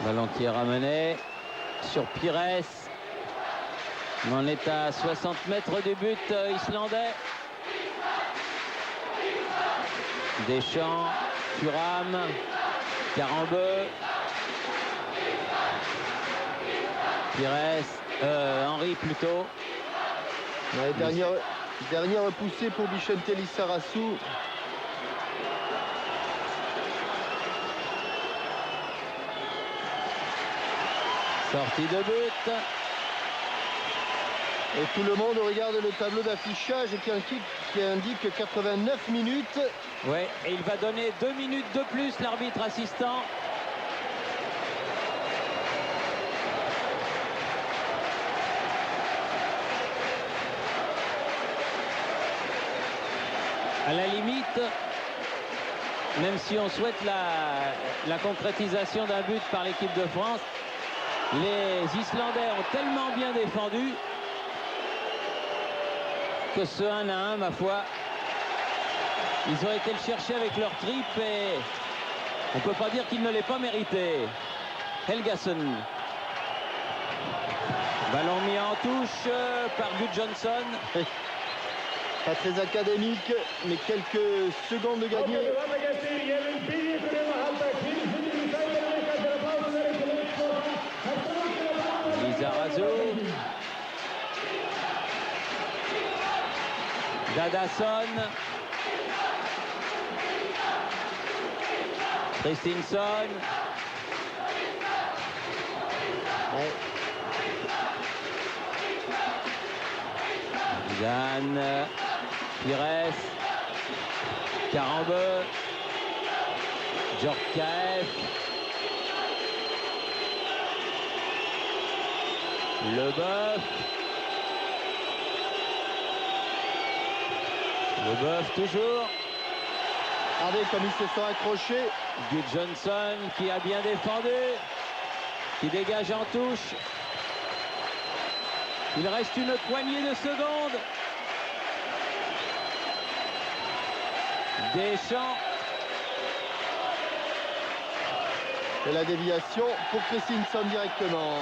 Ballon qui est ramené sur Pires. On est à 60 mètres du but islandais. Deschamps, Thuram, Carambeu. Pires, Henry plutôt. Ouais, dernière poussée pour Vicente Lissarasu. Sortie de but. Et tout le monde regarde le tableau d'affichage qui indique 89 minutes. Oui, et il va donner 2 minutes de plus, l'arbitre assistant. À la limite, même si on souhaite la concrétisation d'un but par l'équipe de France, les Islandais ont tellement bien défendu que ce 1-1, ma foi, ils ont été le chercher avec leur tripe et on ne peut pas dire qu'ils ne l'aient pas mérité. Helgason. Ballon mis en touche par Gudjonsson. Pas très académique, mais quelques secondes gagnées. Lizarazu. Dadason. Christensen. Ouais. Zan. Pires. Carambeu. Djorkaeff. Leboeuf. Leboeuf toujours. Regardez comme ils se sont accrochés. Gudjonsson qui a bien défendu. Qui dégage en touche. Il reste une poignée de secondes. Deschamps. Et la déviation pour Christensen directement.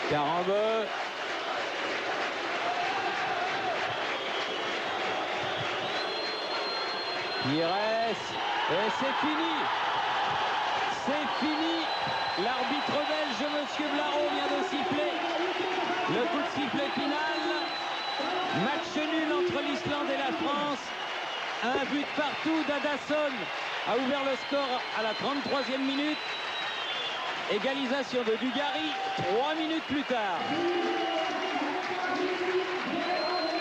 Carambeu. Pires. Et c'est fini. C'est fini. L'arbitre belge, M. Blaro, vient de siffler le coup de sifflet final. Match nul entre l'Islande et la France. Un but partout. Dadason a ouvert le score à la 33e minute. Égalisation de Dugarry 3 minutes plus tard.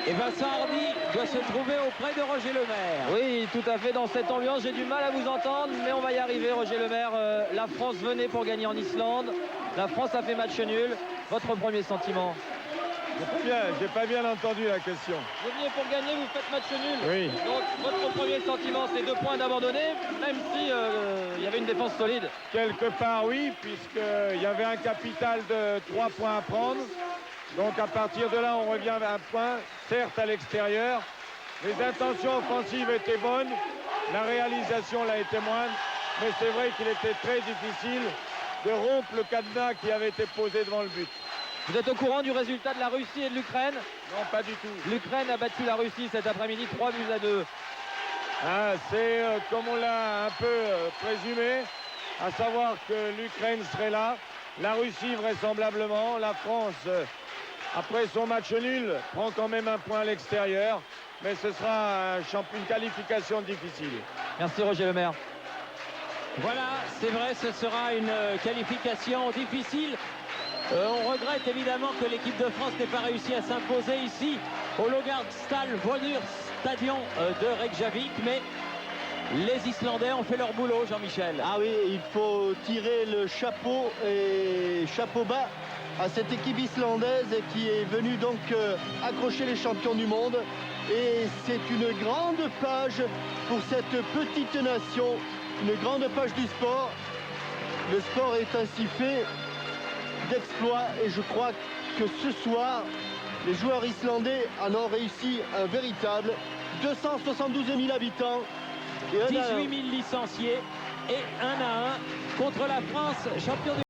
Et Vincent Hardy doit se trouver auprès de Roger Lemaire. Oui, tout à fait, dans cette ambiance, j'ai du mal à vous entendre, mais on va y arriver, Roger Lemaire. La France venait pour gagner en Islande. La France a fait match nul. Votre premier sentiment? J'ai pas bien entendu la question. Vous veniez pour gagner, vous faites match nul. Oui. Donc, votre premier sentiment, c'est 2 points d'abandonner, même si il y avait une défense solide. Quelque part, oui, puisqu'il y avait un capital de 3 points à prendre. Donc, à partir de là, on revient à un point, certes à l'extérieur. Les intentions offensives étaient bonnes. La réalisation l'a été moindre. Mais c'est vrai qu'il était très difficile de rompre le cadenas qui avait été posé devant le but. Vous êtes au courant du résultat de la Russie et de l'Ukraine? Non, pas du tout. L'Ukraine a battu la Russie cet après-midi 3-2. Ah, c'est comme on l'a un peu présumé, à savoir que l'Ukraine serait là, la Russie vraisemblablement, la France, après son match nul, prend quand même un point à l'extérieur, mais ce sera une qualification difficile. Merci Roger Lemaire. Voilà, c'est vrai, ce sera une qualification difficile. On regrette évidemment que l'équipe de France n'ait pas réussi à s'imposer ici au Laugardalstal Vonur Stadion de Reykjavik, mais les Islandais ont fait leur boulot, Jean-Michel. Ah oui, il faut tirer le chapeau et chapeau bas à cette équipe islandaise qui est venue donc accrocher les champions du monde. Et c'est une grande page pour cette petite nation, une grande page du sport. Le sport est ainsi fait d'exploits et je crois que ce soir, les joueurs islandais en ont réussi un véritable. 272 000 habitants. Et 18 000 licenciés et 1-1 contre la France, champion du